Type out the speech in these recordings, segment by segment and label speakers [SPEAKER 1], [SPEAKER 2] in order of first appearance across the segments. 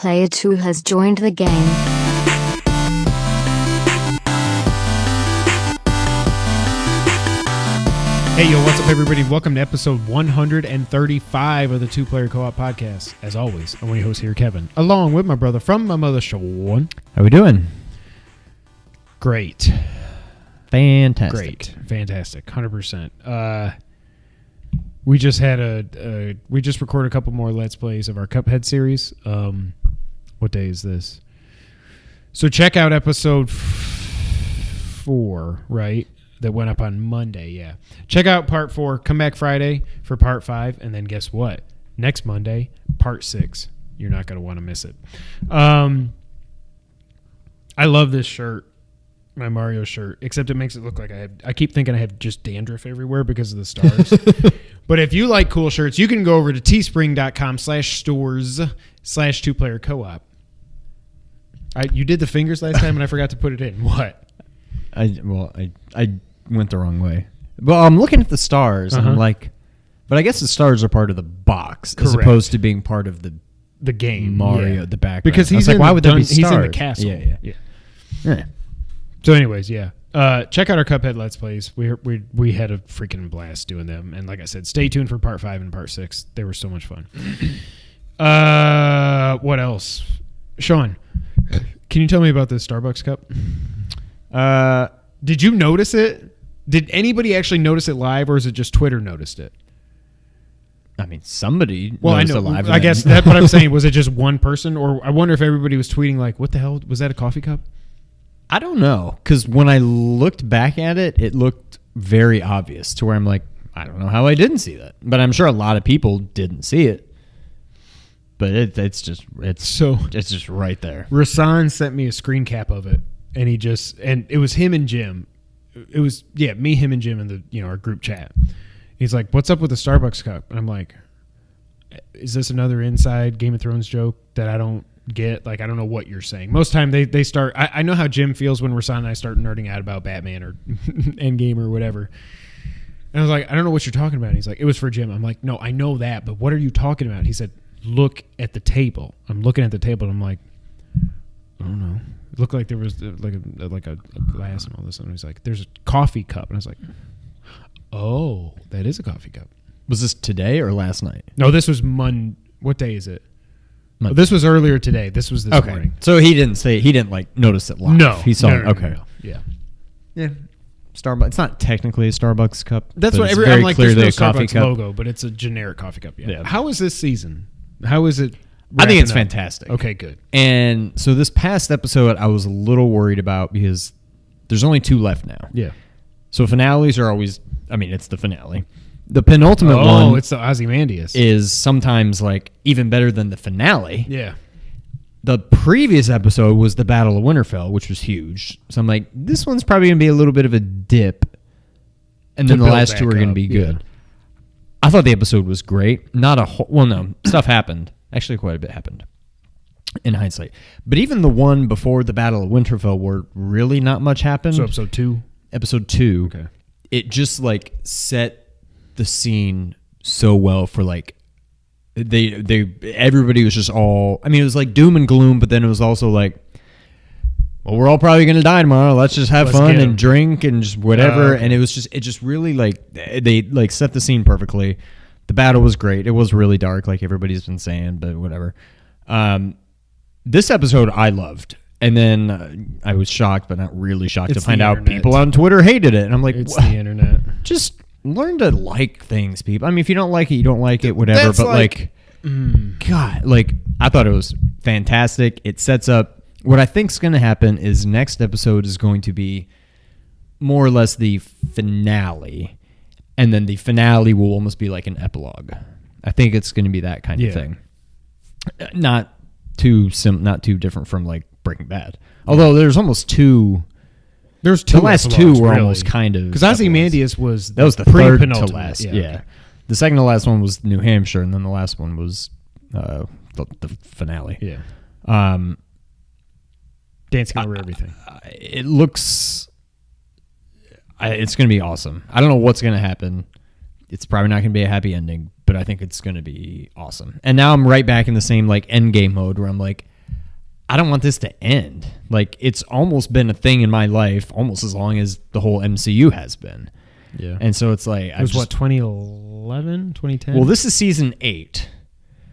[SPEAKER 1] Player 2 has joined the game.
[SPEAKER 2] Hey, yo, what's up, everybody? Welcome to episode 135 of the Two Player Co-op Podcast. As always, I'm one of your hosts here, Kevin, along with my brother from my mother, Sean.
[SPEAKER 3] How we doing?
[SPEAKER 2] Great.
[SPEAKER 3] Fantastic.
[SPEAKER 2] Great. Fantastic. 100%. We just had we just recorded a couple more Let's Plays of our Cuphead series. What day is this? So check out episode 4, right? That went up on Monday, yeah. Check out part 4. Come back Friday for part 5. And then guess what? Next Monday, part 6. You're not going to want to miss it. I love this shirt. My Mario shirt, except it makes it look like I keep thinking I have just dandruff everywhere because of the stars. But if you like cool shirts, you can go over to teespring.com/stores/2playercoop. You did the fingers last time and I forgot to put it in. What?
[SPEAKER 3] I went the wrong way. Well, I'm looking at the stars and I'm like, but I guess the stars are part of the box.
[SPEAKER 2] Correct.
[SPEAKER 3] As opposed to being part of the
[SPEAKER 2] game.
[SPEAKER 3] Mario, the background.
[SPEAKER 2] Because he's
[SPEAKER 3] like, why would there be stars?
[SPEAKER 2] He's in the castle.
[SPEAKER 3] Yeah.
[SPEAKER 2] So anyways, yeah. Check out our Cuphead Let's Plays. We had a freaking blast doing them. And like I said, stay tuned for part 5 and part 6. They were so much fun. What else? Sean, can you tell me about this Starbucks cup? Did you notice it? Did anybody actually notice it live, or is it just Twitter noticed it?
[SPEAKER 3] I mean, somebody
[SPEAKER 2] well,
[SPEAKER 3] noticed
[SPEAKER 2] I know.
[SPEAKER 3] it live.
[SPEAKER 2] I guess that's what I'm saying. Was it just one person? Or I wonder if everybody was tweeting like, what the hell? Was that a coffee cup?
[SPEAKER 3] I don't know, because when I looked back at it, it looked very obvious to where I'm like, I don't know how I didn't see that. But I'm sure a lot of people didn't see it. But it's just right there.
[SPEAKER 2] Rasan sent me a screen cap of it, and it was him and Jim. It was me, him, and Jim in the our group chat. He's like, "What's up with the Starbucks cup?" And I'm like, "Is this another inside Game of Thrones joke that I don't get? Like, I don't know what you're saying." Most time they start. I know how Jim feels when Rasan and I start nerding out about Batman or Endgame or whatever. And I was like, "I don't know what you're talking about." And he's like, "It was for Jim." I'm like, "No, I know that, but what are you talking about?" He said, "Look at the table." I'm looking at the table, and I'm like, "I don't know." It looked like there was like a glass and all this. And he's like, "There's a coffee cup." And I was like, "Oh, that is a coffee cup."
[SPEAKER 3] Was this today or last night?
[SPEAKER 2] No, this was What day is it? Oh, this was earlier today. This was this morning.
[SPEAKER 3] So he didn't like notice it live.
[SPEAKER 2] No,
[SPEAKER 3] he saw it. Okay.
[SPEAKER 2] No. Yeah.
[SPEAKER 3] Starbucks. It's not technically a Starbucks cup.
[SPEAKER 2] That's what I'm like. There's no Starbucks logo, but it's a generic coffee cup. Yeah. How is this season? How is it?
[SPEAKER 3] I think it's fantastic.
[SPEAKER 2] Okay, good.
[SPEAKER 3] And so this past episode, I was a little worried about because there's only 2 left now.
[SPEAKER 2] Yeah.
[SPEAKER 3] So finales are always. I mean, it's the finale. The penultimate one.
[SPEAKER 2] Oh, it's the Ozymandias.
[SPEAKER 3] Is sometimes like even better than the finale.
[SPEAKER 2] Yeah.
[SPEAKER 3] The previous episode was the Battle of Winterfell, which was huge. So I'm like, this one's probably going to be a little bit of a dip. And then the last 2 are going to be good. Yeah. I thought the episode was great. Not a whole... Well, no. Stuff happened. Actually, quite a bit happened in hindsight. But even the one before the Battle of Winterfell where really not much happened.
[SPEAKER 2] So episode 2?
[SPEAKER 3] Episode 2.
[SPEAKER 2] Okay. It
[SPEAKER 3] just like set the scene so well for like... Everybody was just all... I mean, it was like doom and gloom, but then it was also like, well, we're all probably going to die tomorrow. Let's just have fun and drink and just whatever. And it just really like... They like set the scene perfectly. The battle was great. It was really dark, like everybody's been saying, but whatever. This episode I loved. And then I was shocked, but not really shocked to find out people on Twitter hated it. And I'm like,
[SPEAKER 2] it's the internet.
[SPEAKER 3] Just learn to like things, people. I mean, if you don't like it, you don't like it, whatever. That's but God, like, I thought it was fantastic. It sets up what I think's going to happen is next episode is going to be more or less the finale. And then the finale will almost be like an epilogue. I think it's going to be that kind of thing. Not too different from like Breaking Bad. Although there's almost 2.
[SPEAKER 2] There's 2.
[SPEAKER 3] The last 2 were almost kind of...
[SPEAKER 2] Because Ozymandias was
[SPEAKER 3] the third to last. Yeah. The second to last one was New Hampshire, and then the last one was the finale.
[SPEAKER 2] Yeah. Dancing over everything.
[SPEAKER 3] It looks... it's going to be awesome. I don't know what's going to happen. It's probably not going to be a happy ending, but I think it's going to be awesome. And now I'm right back in the same like end game mode where I'm like, I don't want this to end. Like, it's almost been a thing in my life almost as long as the whole MCU has been.
[SPEAKER 2] Yeah.
[SPEAKER 3] And so it's like...
[SPEAKER 2] It was, 2011, 2010?
[SPEAKER 3] Well, this is season 8.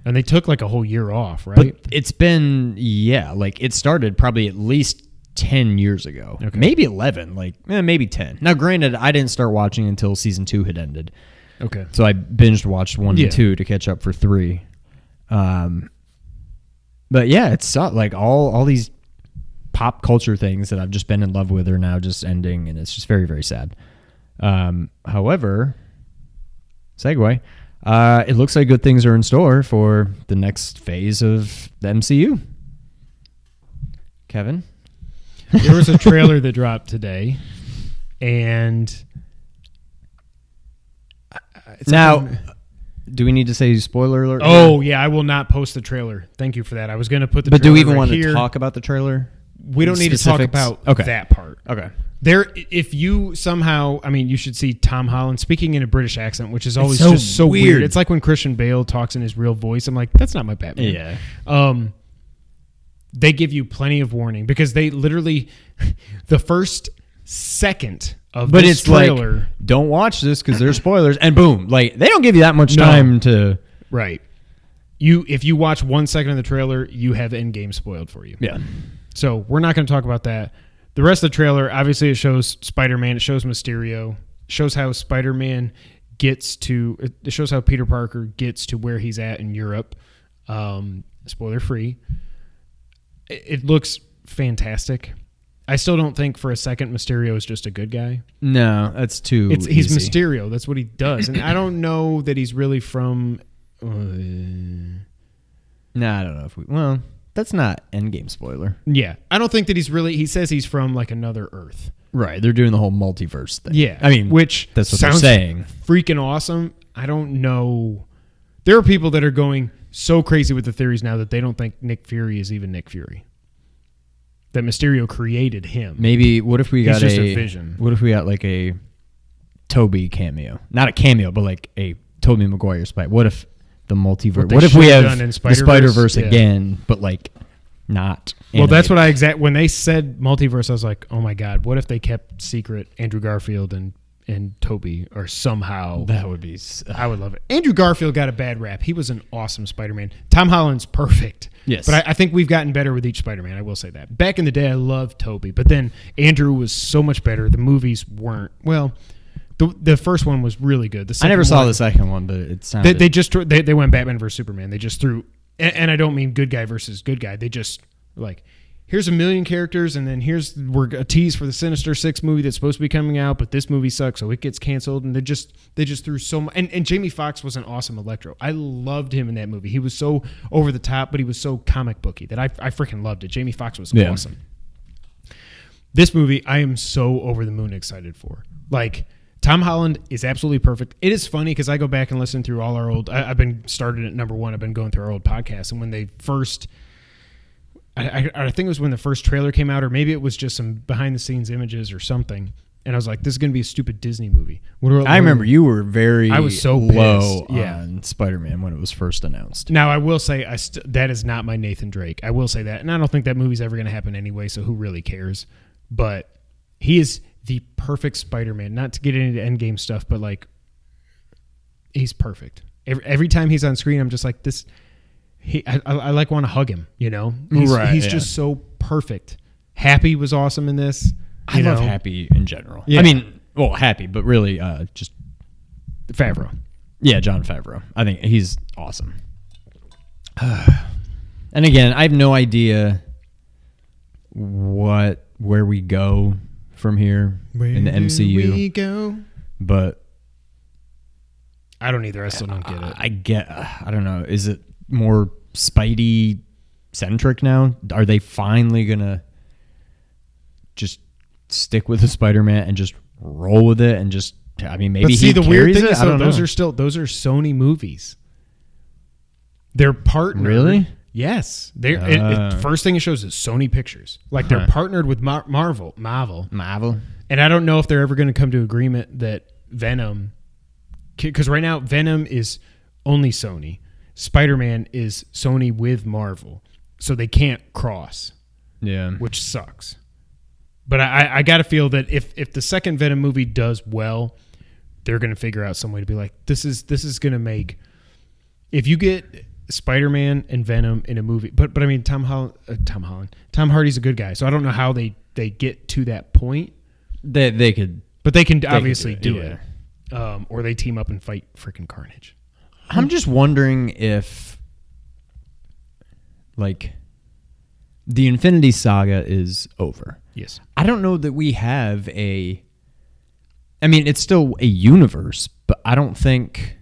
[SPEAKER 2] And they took like a whole year off, right?
[SPEAKER 3] But it's been, like it started probably at least 10 years ago. Okay. Maybe 11, maybe 10. Now, granted, I didn't start watching until season 2 had ended.
[SPEAKER 2] Okay.
[SPEAKER 3] So I watched 1 and 2 to catch up for 3. But yeah, it's like all these pop culture things that I've just been in love with are now just ending, and it's just very, very sad. However, segue, it looks like good things are in store for the next phase of the MCU. Kevin?
[SPEAKER 2] There was a trailer that dropped today, and
[SPEAKER 3] now, do we need to say spoiler alert?
[SPEAKER 2] Oh, yeah, I will not post the trailer. Thank you for that. I was going to put the
[SPEAKER 3] But
[SPEAKER 2] trailer
[SPEAKER 3] do we even want
[SPEAKER 2] here.
[SPEAKER 3] to talk about the trailer?
[SPEAKER 2] We don't need to talk about that part.
[SPEAKER 3] Okay.
[SPEAKER 2] If you somehow, you should see Tom Holland speaking in a British accent, which is always
[SPEAKER 3] so
[SPEAKER 2] just so
[SPEAKER 3] weird.
[SPEAKER 2] It's like when Christian Bale talks in his real voice. I'm like, that's not my Batman.
[SPEAKER 3] Yeah.
[SPEAKER 2] They give you plenty of warning because they literally, the first second of this trailer.
[SPEAKER 3] Like, don't watch this because there's spoilers, and boom, like they don't give you that much time to.
[SPEAKER 2] Right. If you watch 1 second of the trailer, you have Endgame spoiled for you.
[SPEAKER 3] Yeah.
[SPEAKER 2] So we're not going to talk about that. The rest of the trailer, obviously, it shows Spider-Man. It shows Mysterio. It shows how Spider-Man gets to. It shows how Peter Parker gets to where he's at in Europe. Spoiler free. It looks fantastic. I still don't think for a second Mysterio is just a good guy.
[SPEAKER 3] No, that's too.
[SPEAKER 2] He's Mysterio. That's what he does, and I don't know that he's really from.
[SPEAKER 3] No, I don't know if we. Well, that's not Endgame spoiler.
[SPEAKER 2] Yeah, I don't think that he's really. He says he's from like another Earth.
[SPEAKER 3] Right, they're doing the whole multiverse thing.
[SPEAKER 2] Yeah,
[SPEAKER 3] which that's what they're saying.
[SPEAKER 2] Freaking awesome. I don't know. There are people that are going so crazy with the theories now that they don't think Nick Fury is even Nick Fury. That Mysterio created him.
[SPEAKER 3] Maybe what if we got
[SPEAKER 2] just a vision?
[SPEAKER 3] What if we got like a Toby cameo? Not a cameo, but like a Tobey Maguire Spider. What if the multiverse? What if we have the Spider-Verse again, but like not?
[SPEAKER 2] Well, that's what I when they said multiverse, I was like, oh my god, what if they kept secret Andrew Garfield and Toby or somehow?
[SPEAKER 3] That would be.
[SPEAKER 2] I would love it. Andrew Garfield got a bad rap. He was an awesome Spider-Man. Tom Holland's perfect.
[SPEAKER 3] Yes.
[SPEAKER 2] But I think we've gotten better with each Spider-Man. I will say that. Back in the day, I loved Toby, but then Andrew was so much better. The movies weren't. Well, the first one was really good.
[SPEAKER 3] I never saw the second one, but it sounded.
[SPEAKER 2] They went Batman versus Superman. They just threw, and I don't mean good guy versus good guy. They just like, here's a million characters, and then we're a tease for the Sinister Six movie that's supposed to be coming out, but this movie sucks, so it gets canceled. And they just threw so much. And Jamie Foxx was an awesome Electro. I loved him in that movie. He was so over the top, but he was so comic booky that I freaking loved it. Jamie Foxx was awesome. This movie, I am so over the moon excited for. Like, Tom Holland is absolutely perfect. It is funny because I go back and listen through all our old. I've been started at number 1. I've been going through our old podcasts, and when they first. I think it was when the first trailer came out, or maybe it was just some behind-the-scenes images or something. And I was like, this is going to be a stupid Disney movie.
[SPEAKER 3] I remember you were
[SPEAKER 2] I was so
[SPEAKER 3] low
[SPEAKER 2] pissed.
[SPEAKER 3] on Spider-Man when it was first announced.
[SPEAKER 2] Now, I will say that is not my Nathan Drake. I will say that. And I don't think that movie's ever going to happen anyway, so who really cares? But he is the perfect Spider-Man. Not to get into Endgame stuff, but he's perfect. Every time he's on screen, I'm just like, this... I like want to hug him, you know? He's just so perfect. Happy was awesome in this.
[SPEAKER 3] I love Happy in general. Yeah. I mean, well, Happy, but really just...
[SPEAKER 2] Favreau.
[SPEAKER 3] Yeah, Jon Favreau. I think he's awesome. And again, I have no idea where we go from here in the MCU.
[SPEAKER 2] Where we go?
[SPEAKER 3] But...
[SPEAKER 2] I don't either. I still don't get it.
[SPEAKER 3] I don't know. Is it more Spidey centric now? Are they finally gonna just stick with the Spider-Man and just roll with it and just? I mean, maybe. But see, the weird thing is,
[SPEAKER 2] those are Sony movies. They're partnered.
[SPEAKER 3] Really?
[SPEAKER 2] Yes. First thing it shows is Sony Pictures. Like they're partnered with Marvel. And I don't know if they're ever going to come to agreement that Venom, because right now Venom is only Sony. Spider-Man is Sony with Marvel. so they can't cross.
[SPEAKER 3] Yeah.
[SPEAKER 2] Which sucks. But I got to feel that if the second Venom movie does well, they're going to figure out some way to be like, this is going to make, if you get Spider-Man and Venom in a movie, but I mean Tom Hardy's a good guy, so I don't know how they get to that point.
[SPEAKER 3] They could,
[SPEAKER 2] but they can obviously do it. Or they team up and fight freaking Carnage.
[SPEAKER 3] I'm just wondering if, like, the Infinity Saga is over.
[SPEAKER 2] Yes.
[SPEAKER 3] I don't know that we have a... I mean, it's still a universe, but I don't think...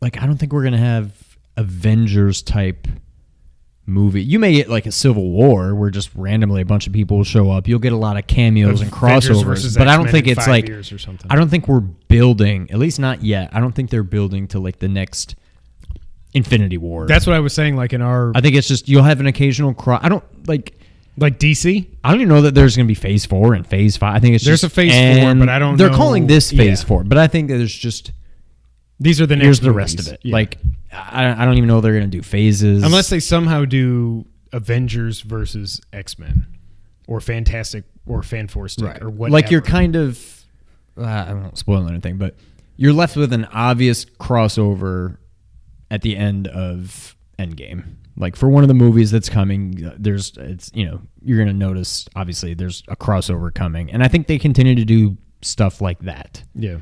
[SPEAKER 3] Like, I don't think we're going to have Avengers-type movie. You may get, like, a Civil War where just randomly a bunch of people will show up. You'll get a lot of cameos and crossovers, but I don't think it's like... I don't think we're building, at least not yet, I don't think they're building to, like, the next Infinity War.
[SPEAKER 2] That's what I was saying, like, in our...
[SPEAKER 3] I think it's just, you'll have an occasional cross... I don't, like...
[SPEAKER 2] Like DC?
[SPEAKER 3] I don't even know that there's going to be Phase 4 and Phase 5. I think it's
[SPEAKER 2] there's
[SPEAKER 3] just...
[SPEAKER 2] There's a Phase 4, but I don't know...
[SPEAKER 3] They're calling this Phase 4, but I think that there's just...
[SPEAKER 2] These are the next
[SPEAKER 3] Here's the
[SPEAKER 2] movies.
[SPEAKER 3] rest of it.
[SPEAKER 2] Yeah.
[SPEAKER 3] Like, I don't even know they're going to do phases.
[SPEAKER 2] Unless they somehow do Avengers versus X-Men. Or Fantastic, or Fantastic, or whatever.
[SPEAKER 3] Like, you're kind of... I won't spoil anything, but you're left with an obvious crossover at the end of Endgame. Like, for one of the movies that's coming, you're going to notice, obviously, there's a crossover coming. And I think they continue to do stuff like that.
[SPEAKER 2] Yeah.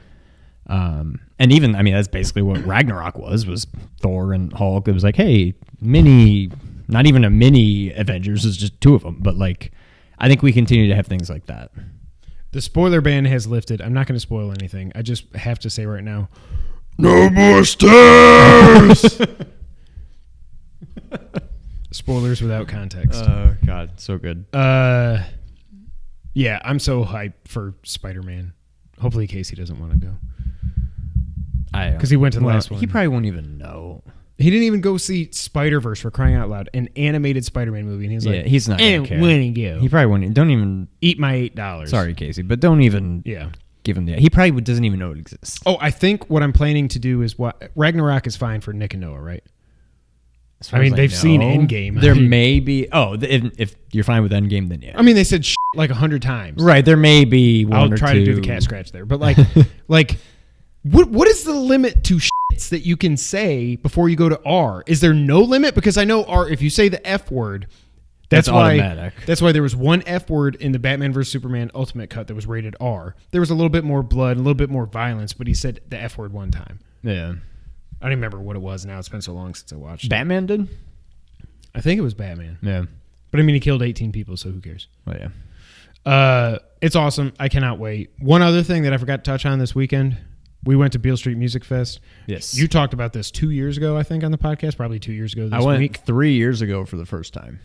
[SPEAKER 3] And even, I mean, that's basically what Ragnarok was Thor and Hulk. It was like, hey, not even a mini Avengers, it's just two of them. But, like, I think we continue to have things like that.
[SPEAKER 2] The spoiler ban has lifted. I'm not going to spoil anything. I just have to say right now, no more stairs! Spoilers without context.
[SPEAKER 3] Oh, God, so good.
[SPEAKER 2] Yeah, I'm so hyped for Spider-Man. Hopefully Casey doesn't want to go. Because he went to the last one.
[SPEAKER 3] He probably won't even know.
[SPEAKER 2] He didn't even go see Spider-Verse, for crying out loud, an animated Spider-Man movie. And he's like,
[SPEAKER 3] he's not going to care.
[SPEAKER 2] When he go.
[SPEAKER 3] He probably won't. Don't even...
[SPEAKER 2] Eat my $8.
[SPEAKER 3] Sorry, Casey, but don't even give him that. He probably doesn't even know it exists.
[SPEAKER 2] Oh, I think what I'm planning to do is Ragnarok is fine for Nick and Noah, right? I mean, they've seen Endgame.
[SPEAKER 3] There may be... Oh, if you're fine with Endgame, then yeah.
[SPEAKER 2] I mean, they said like 100 times.
[SPEAKER 3] Right, there may be one or two.
[SPEAKER 2] I'll try to do the cat scratch there. But like, what is the limit to shits that you can say before you go to R? Is there no limit? Because I know R, if you say the F word, that's why
[SPEAKER 3] automatic.
[SPEAKER 2] That's why there was one F word in the Batman vs. Superman Ultimate Cut that was rated R. There was a little bit more blood, a little bit more violence, but he said the F word one time.
[SPEAKER 3] Yeah.
[SPEAKER 2] I don't remember what it was now. It's been so long since I watched it.
[SPEAKER 3] Batman did?
[SPEAKER 2] I think it was Batman.
[SPEAKER 3] Yeah.
[SPEAKER 2] But I mean, he killed 18 people, so who cares?
[SPEAKER 3] Oh, yeah.
[SPEAKER 2] It's awesome. I cannot wait. One other thing that I forgot to touch on this weekend, we went to Beale Street Music Fest.
[SPEAKER 3] Yes.
[SPEAKER 2] You talked about this 2 years ago, I think, on the podcast, probably 2 years ago this
[SPEAKER 3] I went
[SPEAKER 2] week.
[SPEAKER 3] 3 years ago for the first time.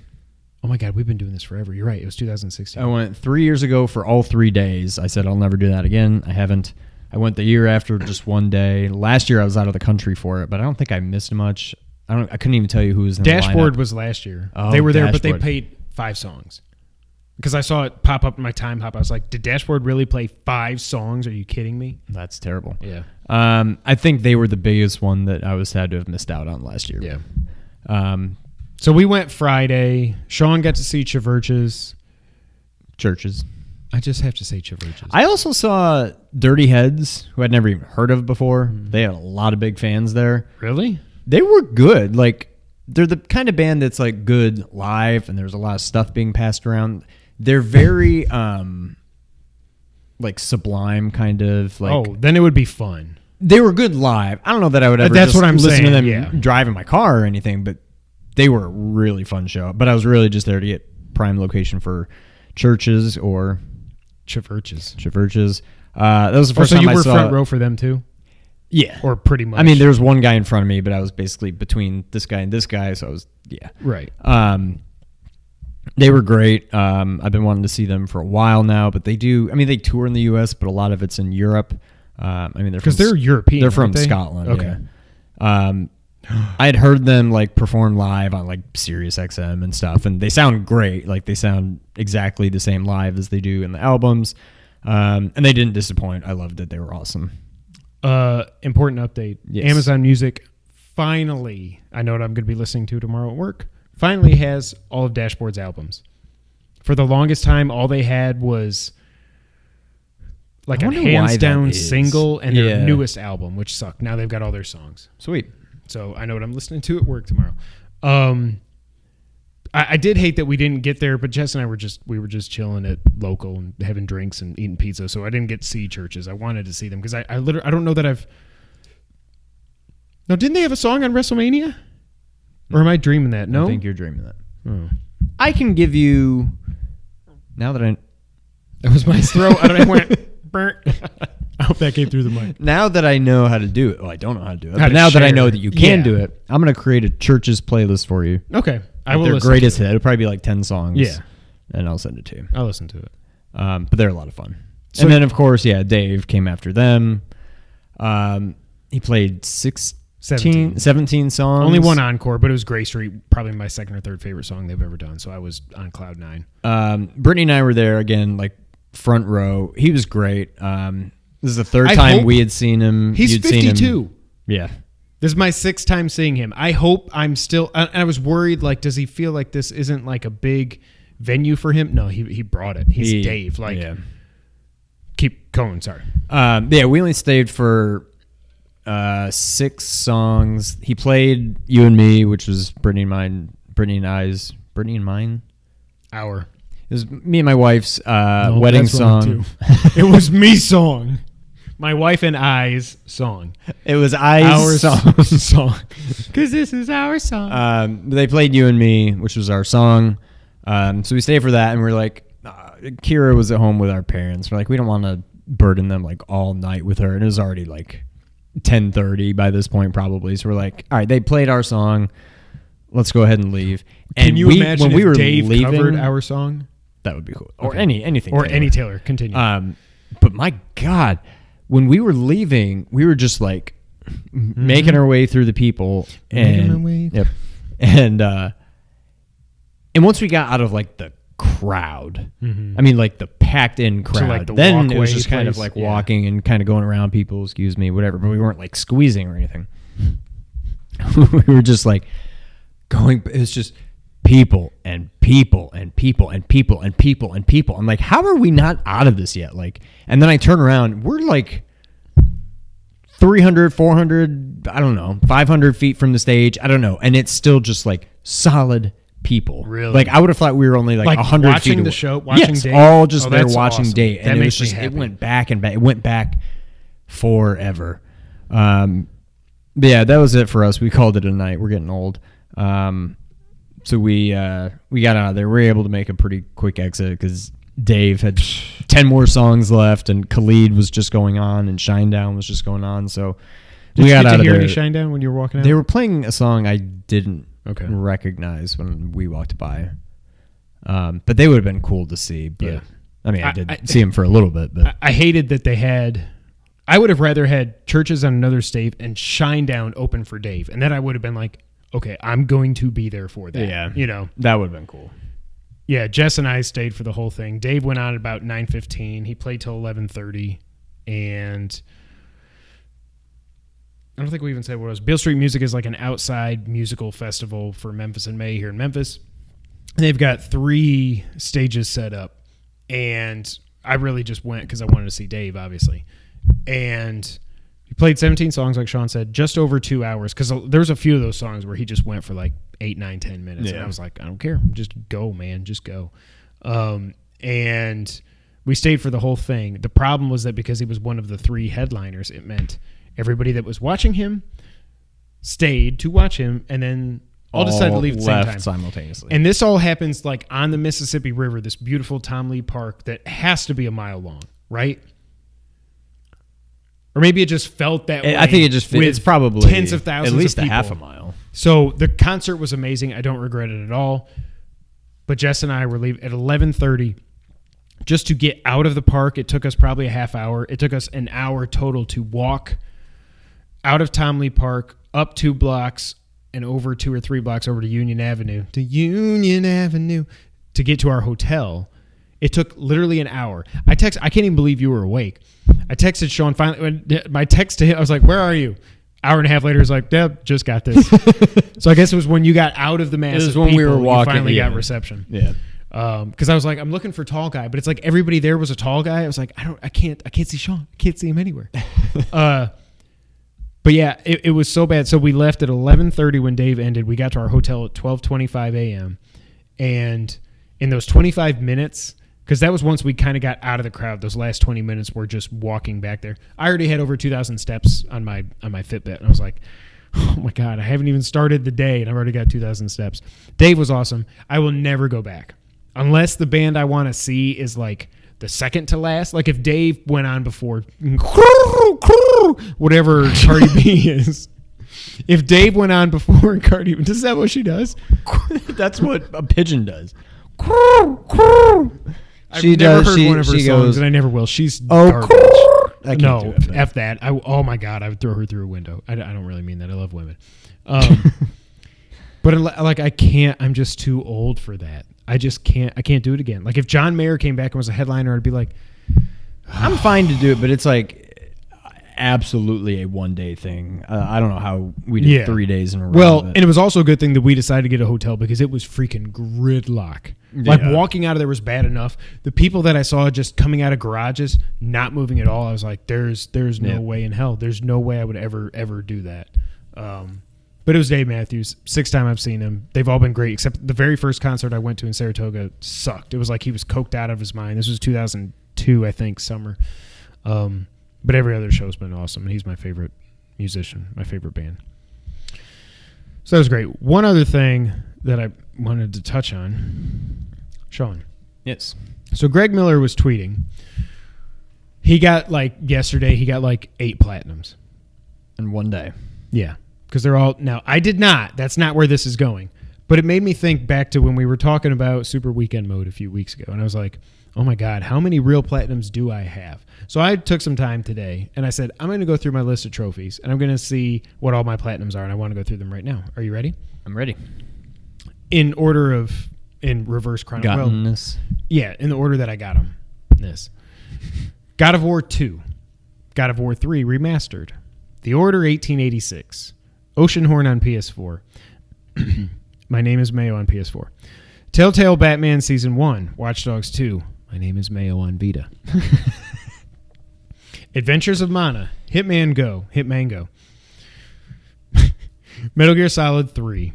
[SPEAKER 2] Oh, my God. We've been doing this forever. You're right. It was 2016.
[SPEAKER 3] I went 3 years ago for all 3 days. I said I'll never do that again. I haven't. I went the year after just one day. Last year I was out of the country for it, but I don't think I missed much. I couldn't even tell you who was in
[SPEAKER 2] Dashboard
[SPEAKER 3] the lineup.
[SPEAKER 2] was last year.
[SPEAKER 3] Oh,
[SPEAKER 2] they were there, but they
[SPEAKER 3] Dashboard.
[SPEAKER 2] played 5 songs. Because I saw it pop up in my time hop. I was like, did Dashboard really play 5 songs? Are you kidding me?
[SPEAKER 3] That's terrible.
[SPEAKER 2] Yeah.
[SPEAKER 3] I think they were the biggest one that I was sad to have missed out on last year.
[SPEAKER 2] Yeah. So we went Friday. Sean got to see Churches. I just have to say Churches.
[SPEAKER 3] I also saw Dirty Heads, who I'd never even heard of before. They had a lot of big fans there.
[SPEAKER 2] Really?
[SPEAKER 3] They were good. Like, they're the kind of band that's like good live, and there's a lot of stuff being passed around. They're very like Sublime kind of. Like,
[SPEAKER 2] oh, then it would be fun.
[SPEAKER 3] They were good live. I don't know that I would ever
[SPEAKER 2] That's
[SPEAKER 3] just
[SPEAKER 2] what I'm
[SPEAKER 3] listen
[SPEAKER 2] saying,
[SPEAKER 3] to them
[SPEAKER 2] yeah.
[SPEAKER 3] drive in my car or anything, but they were a really fun show. But I was really just there to get prime location for Churches or
[SPEAKER 2] Churches.
[SPEAKER 3] That was the first time I saw.
[SPEAKER 2] So you were front row for them too?
[SPEAKER 3] Yeah.
[SPEAKER 2] Or pretty much.
[SPEAKER 3] I mean, there was one guy in front of me, but I was basically between this guy and this guy, so I was, yeah.
[SPEAKER 2] Right.
[SPEAKER 3] They were great. I've been wanting to see them for a while now, but they they tour in the U.S., but a lot of it's in Europe.
[SPEAKER 2] Because they're European.
[SPEAKER 3] They're from
[SPEAKER 2] aren't they?
[SPEAKER 3] Scotland.
[SPEAKER 2] Okay.
[SPEAKER 3] Yeah. I had heard them like perform live on like Sirius XM and stuff, and they sound great. Like they sound exactly the same live as they do in the albums. And they didn't disappoint. I loved it. They were awesome.
[SPEAKER 2] Important update.
[SPEAKER 3] Yes.
[SPEAKER 2] Amazon Music finally, I know what I'm going to be listening to tomorrow at work, finally has all of Dashboard's albums. For the longest time, all they had was like a hands-down single and their newest album, which sucked. Now they've got all their songs.
[SPEAKER 3] Sweet.
[SPEAKER 2] So I know what I'm listening to at work tomorrow. I did hate that we didn't get there, but Jess and I were just chilling at local and having drinks and eating pizza. So I didn't get to see Churches. I wanted to see them because I don't know that I've. No, didn't they have a song on WrestleMania? Or am I dreaming that? No,
[SPEAKER 3] I think you're dreaming that.
[SPEAKER 2] Oh.
[SPEAKER 3] I can give you. Now that
[SPEAKER 2] that was my throat. I went. Burnt. I hope that came through the mic.
[SPEAKER 3] Now that I know how to do it, well, I don't know how to do it. But now that I know that you can do it, I'm going to create a Churches playlist for you.
[SPEAKER 2] Okay. I will
[SPEAKER 3] their
[SPEAKER 2] listen
[SPEAKER 3] greatest
[SPEAKER 2] to it.
[SPEAKER 3] hit. It'll probably be like 10 songs.
[SPEAKER 2] Yeah.
[SPEAKER 3] And I'll send it to you.
[SPEAKER 2] I'll listen to it.
[SPEAKER 3] But they're a lot of fun.
[SPEAKER 2] So
[SPEAKER 3] and then, of course, Dave came after them. He played 17 songs.
[SPEAKER 2] Only one encore, but it was Gray Street, probably my second or third favorite song they've ever done. So I was on cloud nine.
[SPEAKER 3] Brittany and I were there again, like front row. He was great. This is the third time we had seen him.
[SPEAKER 2] He's 52.
[SPEAKER 3] Yeah.
[SPEAKER 2] This is my 6th time seeing him. I hope I'm still... I was worried, like, does he feel like this isn't like a big venue for him? No, he brought it. He's Dave. Like, keep going, sorry.
[SPEAKER 3] We only stayed for 6 songs. He played You and Me, which was Brittany and mine.
[SPEAKER 2] It
[SPEAKER 3] was me and my wife's wedding song.
[SPEAKER 2] It was me song. My wife and I's song.
[SPEAKER 3] It was I's
[SPEAKER 2] song. Because this is our song.
[SPEAKER 3] They played You and Me, which was our song. So we stayed for that, and we're like, Kira was at home with our parents. We're like, we don't want to burden them like all night with her. And it was already like 10:30 by this point, probably. So we're like, all right, they played our song. Let's go ahead and leave.
[SPEAKER 2] Can you imagine when we were Dave covered our song?
[SPEAKER 3] That would be cool. Or anything.
[SPEAKER 2] Or any Taylor. Continue.
[SPEAKER 3] But my God, when we were leaving, we were just like making our way through the people. Yep. And once we got out of like the crowd, I mean like the packed in crowd,
[SPEAKER 2] like the
[SPEAKER 3] then it was
[SPEAKER 2] walkway
[SPEAKER 3] just kind of like walking and kind of going around people, whatever. But we weren't like squeezing or anything. We were just like going, it was just people and people and people and people and people and people. I'm like, how are we not out of this yet? Like, and then I turn around, we're like 300, 400, I don't know, 500 feet from the stage. I don't know. And it's still just like solid people.
[SPEAKER 2] Really?
[SPEAKER 3] Like I would have thought we were only like 100 feet
[SPEAKER 2] watching
[SPEAKER 3] away.
[SPEAKER 2] The show, watching
[SPEAKER 3] yes,
[SPEAKER 2] Dave?
[SPEAKER 3] all just there
[SPEAKER 2] that's
[SPEAKER 3] watching
[SPEAKER 2] awesome.
[SPEAKER 3] Dave. And
[SPEAKER 2] that
[SPEAKER 3] it
[SPEAKER 2] makes
[SPEAKER 3] was just,
[SPEAKER 2] me happy.
[SPEAKER 3] it went back and back. It went back forever. But yeah, that was it for us. We called it a night. We're getting old. So we got out of there. We were able to make a pretty quick exit because Dave had 10 more songs left, and Khalid was just going on, and Shinedown was just going on. So
[SPEAKER 2] we got out of there. Did you hear any
[SPEAKER 3] Shinedown
[SPEAKER 2] when you were walking out?
[SPEAKER 3] They were playing a song I didn't recognize when we walked by. But they would have been cool to see. But I mean, I did see him for a little bit. But
[SPEAKER 2] I hated that they had. I would have rather had Churches on another stage and Shinedown open for Dave, and then I would have been like, okay, I'm going to be there for that.
[SPEAKER 3] Yeah,
[SPEAKER 2] you know,
[SPEAKER 3] that would have been cool.
[SPEAKER 2] Yeah, Jess and I stayed for the whole thing. Dave went on at about 9:15. He played till 11:30, and I don't think we even said what it was. Beale Street Music is like an outside musical festival for Memphis in May here in Memphis. They've got 3 stages set up, and I really just went because I wanted to see Dave, obviously. And he played 17 songs, like Sean said, just over 2 hours, because there's a few of those songs where he just went for like 8, 9, 10 minutes. Yeah. And I was like, I don't care. Just go, man. Just go. And we stayed for the whole thing. The problem was that because he was one of the 3 headliners, it meant everybody that was watching him stayed to watch him, and then all decided to leave at the same time.
[SPEAKER 3] Simultaneously.
[SPEAKER 2] And this all happens like on the Mississippi River, this beautiful Tom Lee Park that has to be a mile long, right? Or maybe it just felt that way.
[SPEAKER 3] I think it just it's probably
[SPEAKER 2] tens of thousands,
[SPEAKER 3] at least
[SPEAKER 2] of people.
[SPEAKER 3] a half a mile.
[SPEAKER 2] So the concert was amazing. I don't regret it at all. But Jess and I were leaving at 11:30 just to get out of the park. It took us probably a half hour. It took us an hour total to walk out of Tom Lee Park, up 2 blocks, and over 2 or 3 blocks over to Union Avenue. To get to our hotel. It took literally an hour. I can't even believe you were awake. I texted Sean finally. My text to him, I was like, where are you? Hour and a half later, it's like, yep, just got this. So I guess it was when you got out of the mass. It was when we were walking. You finally got reception.
[SPEAKER 3] Yeah.
[SPEAKER 2] Because I was like, I'm looking for tall guy, but it's like everybody there was a tall guy. I was like, I can't see Sean. I can't see him anywhere. But yeah, it was so bad. So we left at 11:30 when Dave ended. We got to our hotel at 12:25 a.m. And in those 25 minutes, because that was once we kind of got out of the crowd, those last 20 minutes were just walking back there. I already had over 2,000 steps on my Fitbit. And I was like, oh my God, I haven't even started the day and I've already got 2,000 steps. Dave was awesome. I will never go back. Unless the band I want to see is like the second to last. Like if Dave went on before whatever Cardi B is. If Dave went on before Cardi B, is that what she does?
[SPEAKER 3] That's what a pigeon does.
[SPEAKER 2] I've never heard one of her songs, and I never will. She's garbage.
[SPEAKER 3] I can't do it,
[SPEAKER 2] F that. Oh my God, I would throw her through a window. I don't really mean that. I love women. But like I can't. I'm just too old for that. I just can't. I can't do it again. Like if John Mayer came back and was a headliner, I'd be like,
[SPEAKER 3] I'm fine to do it, but it's like absolutely a one-day thing. I don't know how we did 3 days in a row.
[SPEAKER 2] Well, and it was also a good thing that we decided to get a hotel because it was freaking gridlock. Yeah. Like walking out of there was bad enough. The people that I saw just coming out of garages, not moving at all, I was like, there's no way in hell. There's no way I would ever do that. But it was Dave Matthews. 6th time I've seen him. They've all been great, except the very first concert I went to in Saratoga sucked. It was like he was coked out of his mind. This was 2002, I think, summer. But every other show's been awesome, and he's my favorite musician, my favorite band. So that was great. One other thing that I wanted to touch on, Sean.
[SPEAKER 3] Yes.
[SPEAKER 2] So Greg Miller was tweeting. He got, yesterday, 8 platinums.
[SPEAKER 3] In one day.
[SPEAKER 2] Yeah. Because they're all... Now, I did not. That's not where this is going. But it made me think back to when we were talking about Super Weekend Mode a few weeks ago. And I was like, oh my God, how many real platinums do I have? So I took some time today, and I said, I'm going to go through my list of trophies, and I'm going to see what all my platinums are, and I want to go through them right now. Are you ready?
[SPEAKER 3] I'm ready.
[SPEAKER 2] In reverse chronology.
[SPEAKER 3] Gottenness.
[SPEAKER 2] Yeah, in the order that I got them. God of War 2. God of War 3 Remastered. The Order 1886. Oceanhorn on PS4. My Name is Mayo on PS4. Telltale Batman Season 1. Watch Dogs 2. My Name is Mayo on Vita. Adventures of Mana. Hitman Go. Metal Gear Solid 3.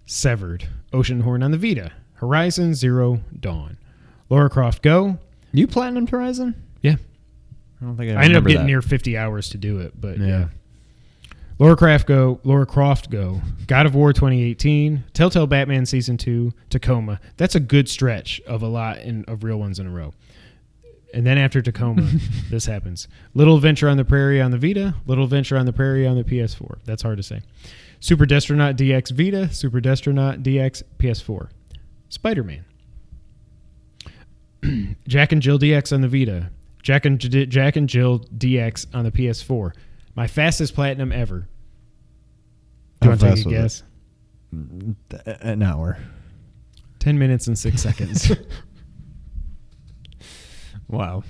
[SPEAKER 2] Severed. Oceanhorn on the Vita. Horizon Zero Dawn. Lara Croft Go.
[SPEAKER 3] You platinumed Horizon?
[SPEAKER 2] Yeah.
[SPEAKER 3] I don't think I
[SPEAKER 2] ended up getting near 50 hours to do it, but yeah. Lara Croft Go. God of War 2018. Telltale Batman Season 2. Tacoma. That's a good stretch of a lot of real ones in a row. And then after Tacoma, this happens. Little Adventure on the Prairie on the Vita. Little Adventure on the Prairie on the PS4. That's hard to say. Super Destronaut DX Vita. Super Destronaut DX PS4. Spider-Man. Jack and Jill DX on the Vita. Jack and Jill DX on the PS4. My fastest platinum ever. Do you want to take a guess?
[SPEAKER 3] An hour.
[SPEAKER 2] 10 minutes and 6 seconds.
[SPEAKER 3] Wow.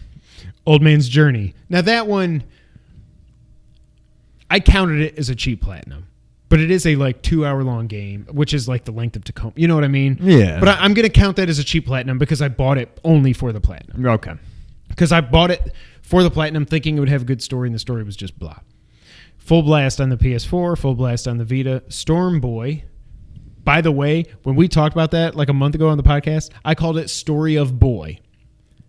[SPEAKER 2] Old Man's Journey. Now that one, I counted it as a cheap platinum. But it is a 2-hour long game, which is like the length of Tacoma. You know what I mean?
[SPEAKER 3] Yeah.
[SPEAKER 2] But I'm going to count that as a cheap platinum because I bought it only for the platinum.
[SPEAKER 3] Okay.
[SPEAKER 2] Because I bought it for the platinum thinking it would have a good story, and the story was just blah. Full Blast on the PS4, Full Blast on the Vita, Storm Boy. By the way, when we talked about that a month ago on the podcast, I called it Story of Boy,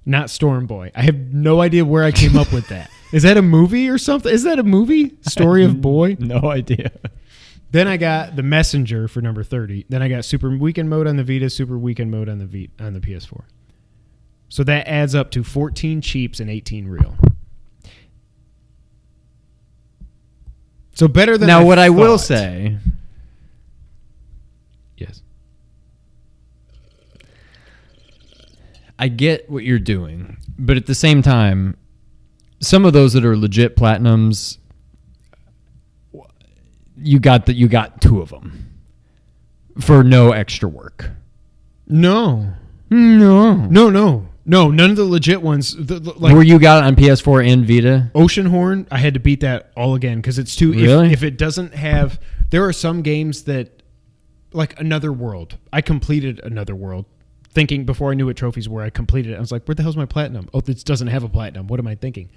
[SPEAKER 2] not Storm Boy. I have no idea where I came up with that. Is that a movie or something? Is that a movie? Story of Boy?
[SPEAKER 3] No idea.
[SPEAKER 2] Then I got The Messenger for number 30. Then I got Super Weekend Mode on the Vita, Super Weekend Mode on the PS4. So that adds up to 14 cheaps and 18 real. So better than
[SPEAKER 3] now. What I
[SPEAKER 2] thought.
[SPEAKER 3] will say,
[SPEAKER 2] yes,
[SPEAKER 3] I get what you're doing, but at the same time, some of those that are legit platinums, you got 2 of them for no extra work.
[SPEAKER 2] No. No, none of the legit ones.
[SPEAKER 3] Where you got it on PS4 and Vita?
[SPEAKER 2] Oceanhorn, I had to beat that all again because it's too.
[SPEAKER 3] Really?
[SPEAKER 2] If it doesn't have, there are some games that, like Another World. I completed Another World, thinking before I knew what trophies were. I completed it. I was like, "Where the hell's my platinum? Oh, this doesn't have a platinum. What am I thinking?"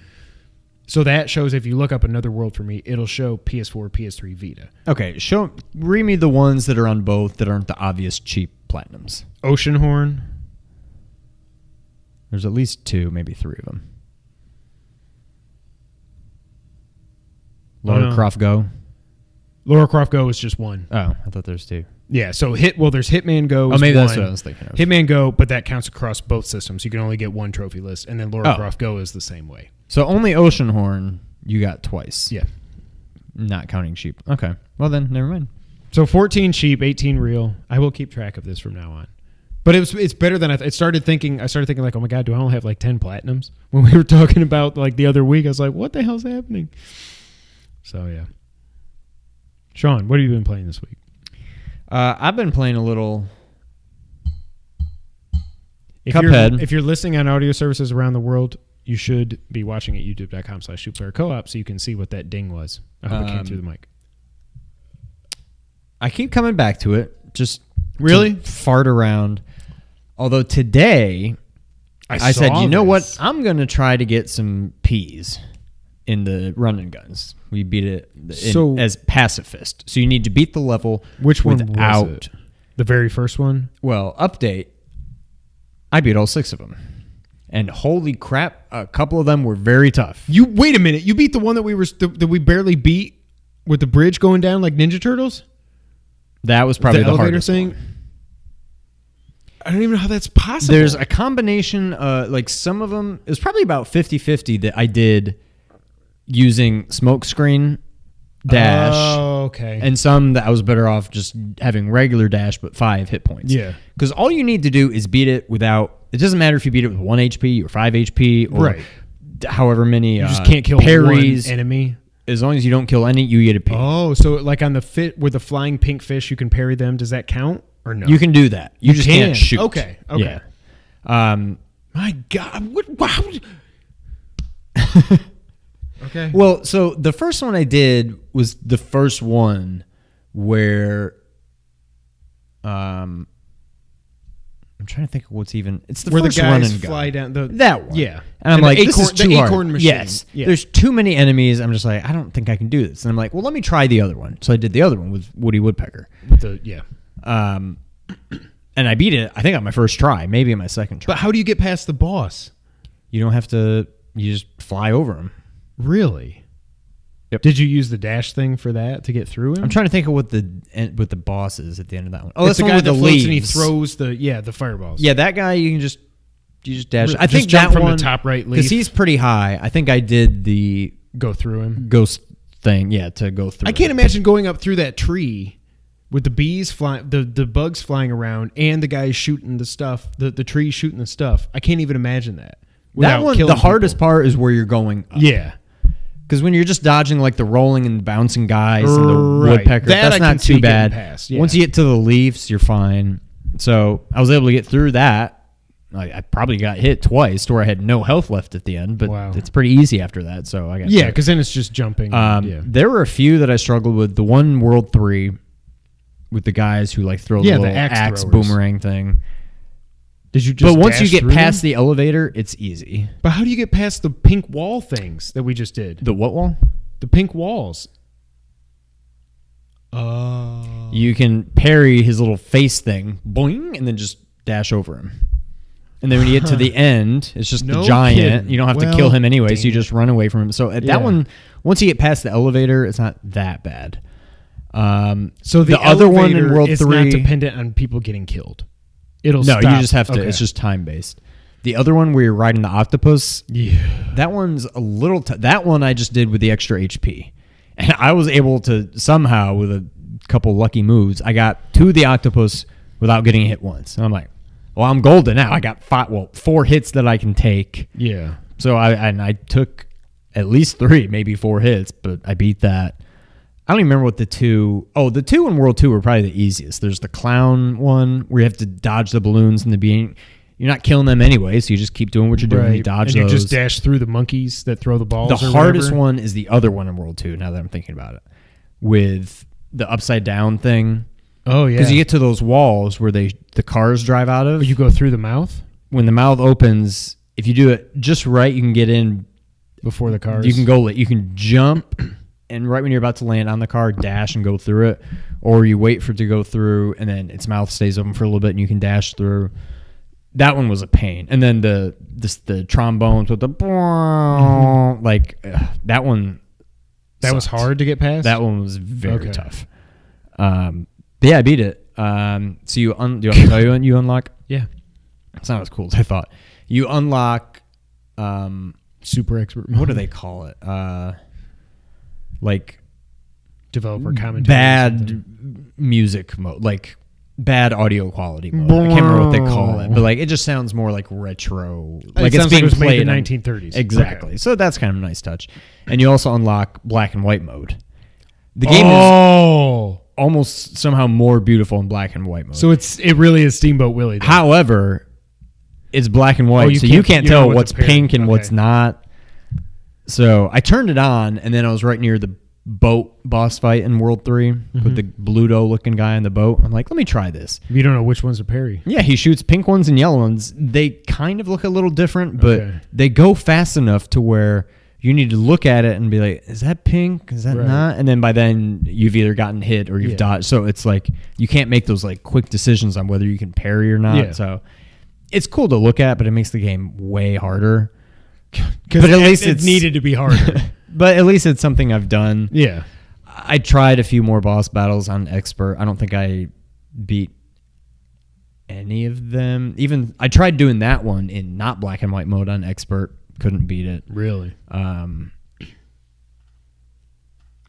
[SPEAKER 2] So that shows if you look up Another World for me, it'll show PS4, PS3, Vita.
[SPEAKER 3] Okay, read me the ones that are on both that aren't the obvious cheap platinums.
[SPEAKER 2] Oceanhorn.
[SPEAKER 3] There's at least 2, maybe 3 of them. Lara Croft Go.
[SPEAKER 2] Lara Croft Go is just one.
[SPEAKER 3] Oh, I thought there's 2.
[SPEAKER 2] Yeah, so there's Hitman Go.
[SPEAKER 3] Oh, maybe that's what I was thinking of.
[SPEAKER 2] Hitman Go, but that counts across both systems. You can only get one trophy list, and then Lara Croft Go is the same way.
[SPEAKER 3] So only Oceanhorn you got twice.
[SPEAKER 2] Yeah.
[SPEAKER 3] Not counting cheap. Okay. Well then, never mind.
[SPEAKER 2] So 14 cheap, 18 real. I will keep track of this from now on. But it's better than I started thinking like, oh my God, do I only have like 10 platinums? When we were talking about like the other week, I was like, what the hell's happening? So yeah. Sean, what have you been playing this week?
[SPEAKER 3] I've been playing a little
[SPEAKER 2] Cuphead. If you're listening on audio services around the world, you should be watching at youtube.com/2playercoop so you can see what that ding was. I hope it came through the mic.
[SPEAKER 3] I keep coming back to it. Just
[SPEAKER 2] really
[SPEAKER 3] fart around. Although today I said, you know what? I'm going to try to get some peas in the run and guns. We beat it as pacifist. So you need to beat the level.
[SPEAKER 2] Which one was it? The very first one?
[SPEAKER 3] Well, update. I beat all 6 of them. And holy crap, a couple of them were very tough.
[SPEAKER 2] Wait a minute. You beat the one that we barely beat with the bridge going down like Ninja Turtles?
[SPEAKER 3] That was probably the hardest
[SPEAKER 2] thing.
[SPEAKER 3] one.
[SPEAKER 2] I don't even know how that's possible.
[SPEAKER 3] There's a combination, like some of them, it was probably about 50-50 that I did using smokescreen dash.
[SPEAKER 2] Oh, okay.
[SPEAKER 3] And some that I was better off just having regular dash, but 5 hit points.
[SPEAKER 2] Yeah.
[SPEAKER 3] Because all you need to do is beat it without, it doesn't matter if you beat it with 1 HP or 5 HP or however many
[SPEAKER 2] you just can't kill
[SPEAKER 3] parries.
[SPEAKER 2] One enemy.
[SPEAKER 3] As long as you don't kill any, you get a P.
[SPEAKER 2] Oh, so like on the fit with the flying pink fish, you can parry them. Does that count or no?
[SPEAKER 3] You can do that. You just can't shoot.
[SPEAKER 2] Okay.
[SPEAKER 3] Yeah.
[SPEAKER 2] My God. Wow. Okay.
[SPEAKER 3] Well, so the first one I did was the first one where I'm trying to think of what's even. It's the
[SPEAKER 2] where
[SPEAKER 3] first
[SPEAKER 2] the guys
[SPEAKER 3] run and gun.
[SPEAKER 2] fly down
[SPEAKER 3] that one.
[SPEAKER 2] Yeah.
[SPEAKER 3] And I'm like, this is too hard.
[SPEAKER 2] Acorn machine.
[SPEAKER 3] Yes.
[SPEAKER 2] Yeah.
[SPEAKER 3] There's too many enemies. I'm just like, I don't think I can do this. And I'm like, well, let me try the other one. So I did the other one with Woody Woodpecker. And I beat it, I think, on my first try, maybe on my second try.
[SPEAKER 2] But how do you get past the boss?
[SPEAKER 3] You don't have to. You just fly over him.
[SPEAKER 2] Really?
[SPEAKER 3] Yep.
[SPEAKER 2] Did you use the dash thing for that to get through him?
[SPEAKER 3] I'm trying to think of what the boss is at the end of that one.
[SPEAKER 2] Oh,
[SPEAKER 3] that's
[SPEAKER 2] the
[SPEAKER 3] the
[SPEAKER 2] guy
[SPEAKER 3] one with
[SPEAKER 2] that
[SPEAKER 3] the
[SPEAKER 2] floats
[SPEAKER 3] leaves.
[SPEAKER 2] and he throws the fireballs.
[SPEAKER 3] Yeah, that guy you just dash.
[SPEAKER 2] Just
[SPEAKER 3] I think
[SPEAKER 2] jump
[SPEAKER 3] that
[SPEAKER 2] from
[SPEAKER 3] one,
[SPEAKER 2] the top right leaf
[SPEAKER 3] because he's pretty high. I think I did the
[SPEAKER 2] go through him
[SPEAKER 3] ghost thing. Yeah, to go through.
[SPEAKER 2] I can't imagine going up through that tree with the bees flying, the bugs flying around, and the guys shooting the stuff, the tree shooting the stuff. I can't even imagine that.
[SPEAKER 3] That one, the hardest part is where you're going up.
[SPEAKER 2] Yeah.
[SPEAKER 3] Because when you're just dodging like the rolling and bouncing guys and the woodpecker, that's not too bad.
[SPEAKER 2] Past, yeah.
[SPEAKER 3] Once you get to the leaves, you're fine. So I was able to get through that. I probably got hit twice to where I had no health left at the end, but it's pretty easy after that. So I got
[SPEAKER 2] because then it's just jumping.
[SPEAKER 3] There were a few that I struggled with. The one World 3 with the guys who like throw the little axe boomerang thing.
[SPEAKER 2] Did you just?
[SPEAKER 3] But once you get past the elevator, it's easy.
[SPEAKER 2] But how do you get past the pink wall things that we just did?
[SPEAKER 3] The what wall?
[SPEAKER 2] The pink walls.
[SPEAKER 3] You can parry his little face thing, boing, and then just dash over him. And then when you get to the end, it's just the giant.
[SPEAKER 2] Kidding.
[SPEAKER 3] You don't have to kill him anyway, so you just run away from him. So at that one, once you get past the elevator, it's not that bad.
[SPEAKER 2] So the
[SPEAKER 3] other one in World 3
[SPEAKER 2] is not dependent on people getting killed. It'll
[SPEAKER 3] no,
[SPEAKER 2] stop.
[SPEAKER 3] you just have to. Okay. It's just time based. The other one where you're riding the octopus, that one's a little. That one I just did with the extra HP, and I was able to somehow with a couple lucky moves, I got to the octopus without getting hit once. And I'm like, well, I'm golden now. I got 4 hits that I can take.
[SPEAKER 2] Yeah.
[SPEAKER 3] So I took at least 3, maybe 4 hits, but I beat that. I don't even remember what the 2... Oh, the 2 in World 2 were probably the easiest. There's the clown one where you have to dodge the balloons in the beginning. you're not killing them anyway, so you just keep doing what you're doing. You dodge
[SPEAKER 2] and
[SPEAKER 3] those.
[SPEAKER 2] You just dash through the monkeys that throw the balls.
[SPEAKER 3] The hardest one is the other one in World 2, now that I'm thinking about it, with the upside down thing.
[SPEAKER 2] Oh, yeah.
[SPEAKER 3] Because you get to those walls where the cars drive out of.
[SPEAKER 2] You go through the mouth?
[SPEAKER 3] When the mouth opens, if you do it just right, you can get in
[SPEAKER 2] before the cars.
[SPEAKER 3] You can jump, and right when you're about to land on the car, dash and go through it. Or you wait for it to go through, and then its mouth stays open for a little bit, and you can dash through. That one was a pain. And then the trombones with the that one.
[SPEAKER 2] That was hard to get past?
[SPEAKER 3] That one was very tough. But yeah, I beat it. So do you want me to tell you when you unlock?
[SPEAKER 2] Yeah.
[SPEAKER 3] It's not as cool as I thought. You unlock
[SPEAKER 2] super expert mode.
[SPEAKER 3] What do they call it? Like
[SPEAKER 2] developer commentary.
[SPEAKER 3] Bad music mode, like bad audio quality mode. I can't remember what they call it, but like it just sounds more like retro. Like it's being played
[SPEAKER 2] in the 1930s.
[SPEAKER 3] Exactly. Okay. So that's kind of a nice touch. And you also unlock black and white mode. The game is almost somehow more beautiful in black and white mode.
[SPEAKER 2] So it really is Steamboat Willie. Then.
[SPEAKER 3] However, it's black and white, so you can't tell what's pink and what's not. So I turned it on, and then I was right near the boat boss fight in World 3 with the Bluto-looking guy on the boat. I'm like, let me try this.
[SPEAKER 2] You don't know which one's a parry.
[SPEAKER 3] Yeah, he shoots pink ones and yellow ones. They kind of look a little different, but they go fast enough to where you need to look at it and be like, is that pink? Is that not? And then by then, you've either gotten hit or you've dodged. So it's like you can't make those like quick decisions on whether you can parry or not. Yeah. So it's cool to look at, but it makes the game way harder.
[SPEAKER 2] But at least it needed to be harder.
[SPEAKER 3] But at least it's something I've done.
[SPEAKER 2] Yeah.
[SPEAKER 3] I tried a few more boss battles on Expert. I don't think I beat any of them. Even I tried doing that one in not black and white mode on Expert. Couldn't beat it.
[SPEAKER 2] Really?
[SPEAKER 3] I'm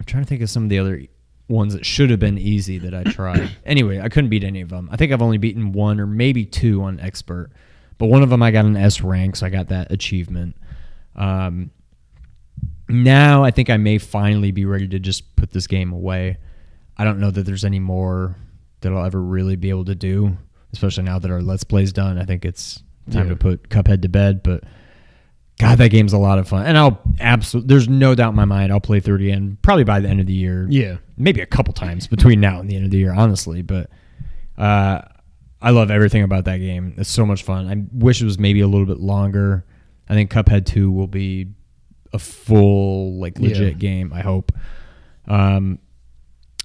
[SPEAKER 3] trying to think of some of the other ones that should have been easy that I tried. Anyway, I couldn't beat any of them. I think I've only beaten one or maybe two on Expert. But one of them I got an S rank, so I got that achievement. Now I think I may finally be ready to just put this game away. I don't know that there's any more that I'll ever really be able to do, especially now that our Let's Play's done. I think it's time to put Cuphead to bed, but God, that game's a lot of fun. And there's no doubt in my mind I'll play through it again, probably by the end of the year.
[SPEAKER 2] Yeah.
[SPEAKER 3] Maybe a couple times between now and the end of the year, honestly. But I love everything about that game. It's so much fun. I wish it was maybe a little bit longer. I think Cuphead 2 will be a full, like, legit game, I hope. But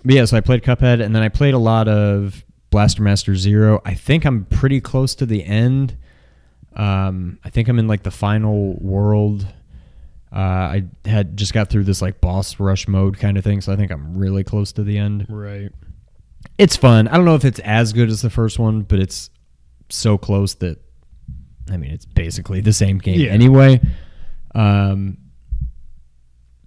[SPEAKER 3] yeah, so I played Cuphead, and then I played a lot of Blaster Master Zero. I think I'm pretty close to the end. I think I'm in, like, the final world. I had just got through this, like, boss rush mode kind of thing, so I think I'm really close to the end.
[SPEAKER 2] Right.
[SPEAKER 3] It's fun. I don't know if it's as good as the first one, but it's so close that, I mean, it's basically the same game anyway.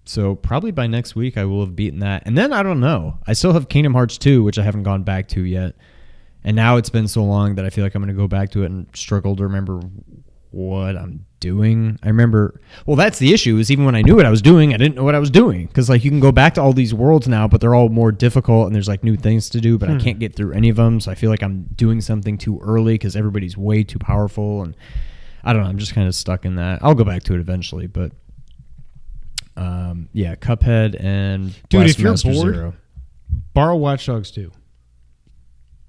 [SPEAKER 3] So probably by next week I will have beaten that. And then I don't know. I still have Kingdom Hearts 2, which I haven't gone back to yet. And now it's been so long that I feel like I'm going to go back to it and struggle to remember what I'm doing. I remember, well, that's the issue, is even when I knew what I was doing, I didn't know what I was doing. Because, like, you can go back to all these worlds now, but they're all more difficult and there's, like, new things to do, but I can't get through any of them. So I feel like I'm doing something too early because everybody's way too powerful. And I don't know. I'm just kind of stuck in that. I'll go back to it eventually, but yeah, Cuphead and
[SPEAKER 2] Dude, if you're
[SPEAKER 3] Master
[SPEAKER 2] bored,
[SPEAKER 3] Zero.
[SPEAKER 2] borrow Watch Dogs 2.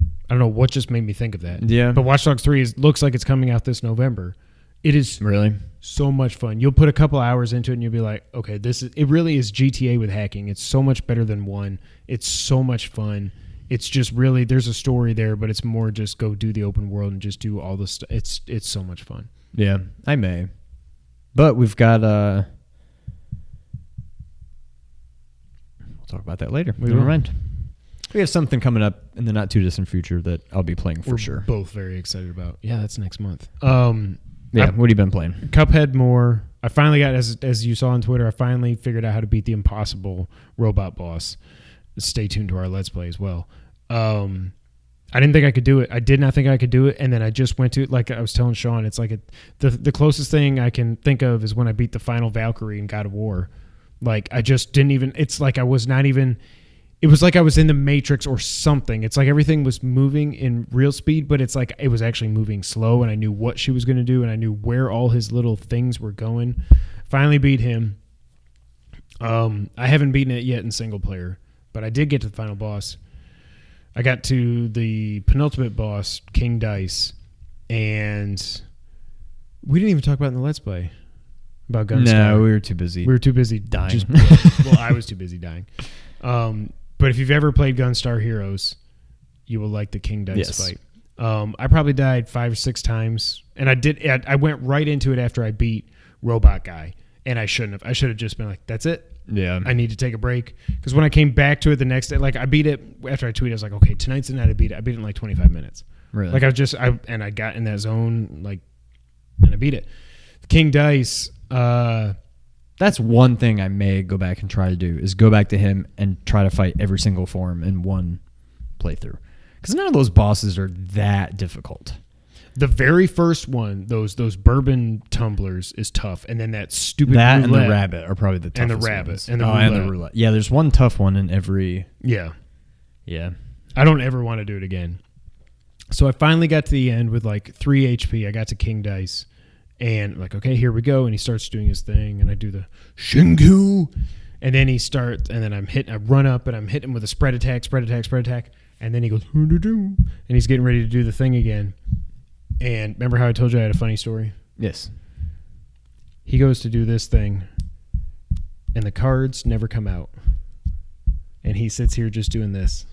[SPEAKER 2] I don't know what just made me think of that.
[SPEAKER 3] Yeah.
[SPEAKER 2] But Watch Dogs 3 looks like it's coming out this November. It is
[SPEAKER 3] Really?
[SPEAKER 2] so much fun. You'll put a couple hours into it and you'll be like, okay, it really is GTA with hacking. It's so much better than 1. It's so much fun. It's just really, there's a story there, but it's more just go do the open world and just do all the stuff. It's so much fun.
[SPEAKER 3] Yeah, I may. But we've got we'll talk about that later. Never mind. We have something coming up in the not too distant future that I'll be playing for sure.
[SPEAKER 2] Both very excited about. Yeah, that's next month.
[SPEAKER 3] Yeah, what have you been playing?
[SPEAKER 2] Cuphead more. I finally got, as you saw on Twitter, I finally figured out how to beat the impossible robot boss. Stay tuned to our Let's Play as well. I didn't think I could do it. I did not think I could do it, and then I just went to it. Like I was telling Sean, it's like the closest thing I can think of is when I beat the final Valkyrie in God of War. Like I just didn't even. It's like I was not even it was like I was in the Matrix or something. It's like everything was moving in real speed, but it's like it was actually moving slow, and I knew what she was going to do, and I knew where all his little things were going. Finally beat him. I haven't beaten it yet in single player, but I did get to the final boss. I got to the penultimate boss, King Dice, and we didn't even talk about it in the Let's Play about Gunstar.
[SPEAKER 3] No, we were too busy.
[SPEAKER 2] We were too busy
[SPEAKER 3] dying.
[SPEAKER 2] Well, I was too busy dying. But if you've ever played Gunstar Heroes, you will like the King Dice fight. I probably died 5 or 6 times, and I went right into it after I beat Robot Guy, and I shouldn't have. I should have just been like, that's it.
[SPEAKER 3] Yeah.
[SPEAKER 2] I need to take a break. Because when I came back to it the next day, like I beat it after I tweeted, I was like, okay, tonight's the night I beat it. I beat it in like 25 minutes.
[SPEAKER 3] Really?
[SPEAKER 2] Like I got in that zone, like, and I beat it. King Dice,
[SPEAKER 3] that's one thing I may go back and try to do is go back to him and try to fight every single form in one playthrough. Because none of those bosses are that difficult.
[SPEAKER 2] The very first one, those bourbon tumblers, is tough, and then that stupid
[SPEAKER 3] that
[SPEAKER 2] roulette,
[SPEAKER 3] and the rabbit are probably the toughest.
[SPEAKER 2] And the rabbit
[SPEAKER 3] ones.
[SPEAKER 2] and the
[SPEAKER 3] and the roulette. Yeah, there's one tough one in every.
[SPEAKER 2] Yeah.
[SPEAKER 3] Yeah.
[SPEAKER 2] I don't ever want to do it again. So I finally got to the end with like 3 HP. I got to King Dice. And like, okay, here we go. And he starts doing his thing, and I do the Shinku, and then I run up, and I'm hitting him with a spread attack, and then he goes, and he's getting ready to do the thing again. And remember how I told you I had a funny story?
[SPEAKER 3] Yes.
[SPEAKER 2] He goes to do this thing, and the cards never come out, and he sits here just doing this.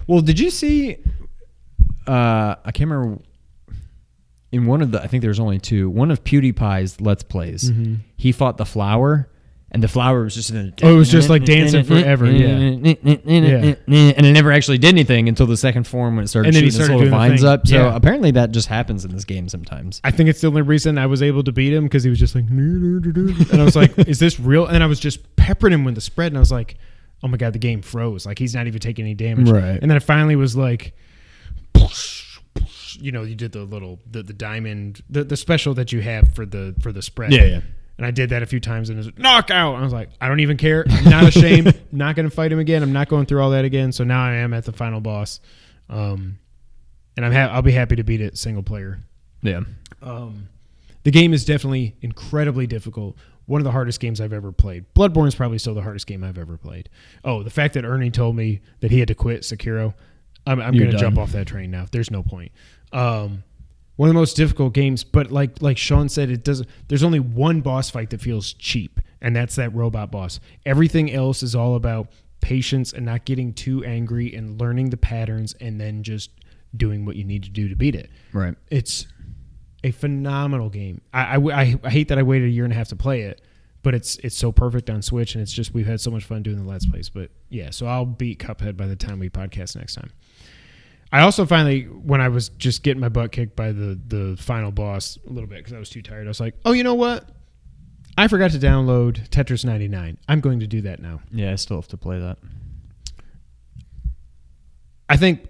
[SPEAKER 3] Well, did you see? I can't remember. In one of the, I think there's only 2. One of PewDiePie's Let's Plays, he fought the flower, and the flower was just in
[SPEAKER 2] it was just like dancing forever. Yeah.
[SPEAKER 3] And it never actually did anything until the second form when it started shooting its little vines up. So apparently that just happens in this game sometimes.
[SPEAKER 2] I think it's the only reason I was able to beat him, because he was just like, and I was like, is this real? And I was just peppering him with the spread, and I was like, oh my God, the game froze. Like, he's not even taking any damage.
[SPEAKER 3] Right.
[SPEAKER 2] And then I finally was like, you know, you did the diamond, the special that you have for the spread.
[SPEAKER 3] Yeah.
[SPEAKER 2] And I did that a few times, and it was knockout. I was like, I don't even care. I'm not ashamed. Not going to fight him again. I'm not going through all that again. So now I am at the final boss, and I'll be happy to beat it single player.
[SPEAKER 3] Yeah.
[SPEAKER 2] The game is definitely incredibly difficult. One of the hardest games I've ever played. Bloodborne is probably still the hardest game I've ever played. Oh, the fact that Ernie told me that he had to quit Sekiro, I'm going to jump off that train now. There's no point. One of the most difficult games, but like Sean said, there's only one boss fight that feels cheap, and that's that robot boss. Everything else is all about patience and not getting too angry and learning the patterns and then just doing what you need to do to beat it.
[SPEAKER 3] Right.
[SPEAKER 2] It's a phenomenal game. I hate that I waited 1.5 years to play it, but it's so perfect on Switch, and it's just we've had so much fun doing the Let's Plays. But yeah, so I'll beat Cuphead by the time we podcast next time. I also finally, when I was just getting my butt kicked by the final boss a little bit because I was too tired, I was like, oh, you know what? I forgot to download Tetris 99. I'm going to do that now.
[SPEAKER 3] Yeah, I still have to play that.
[SPEAKER 2] I think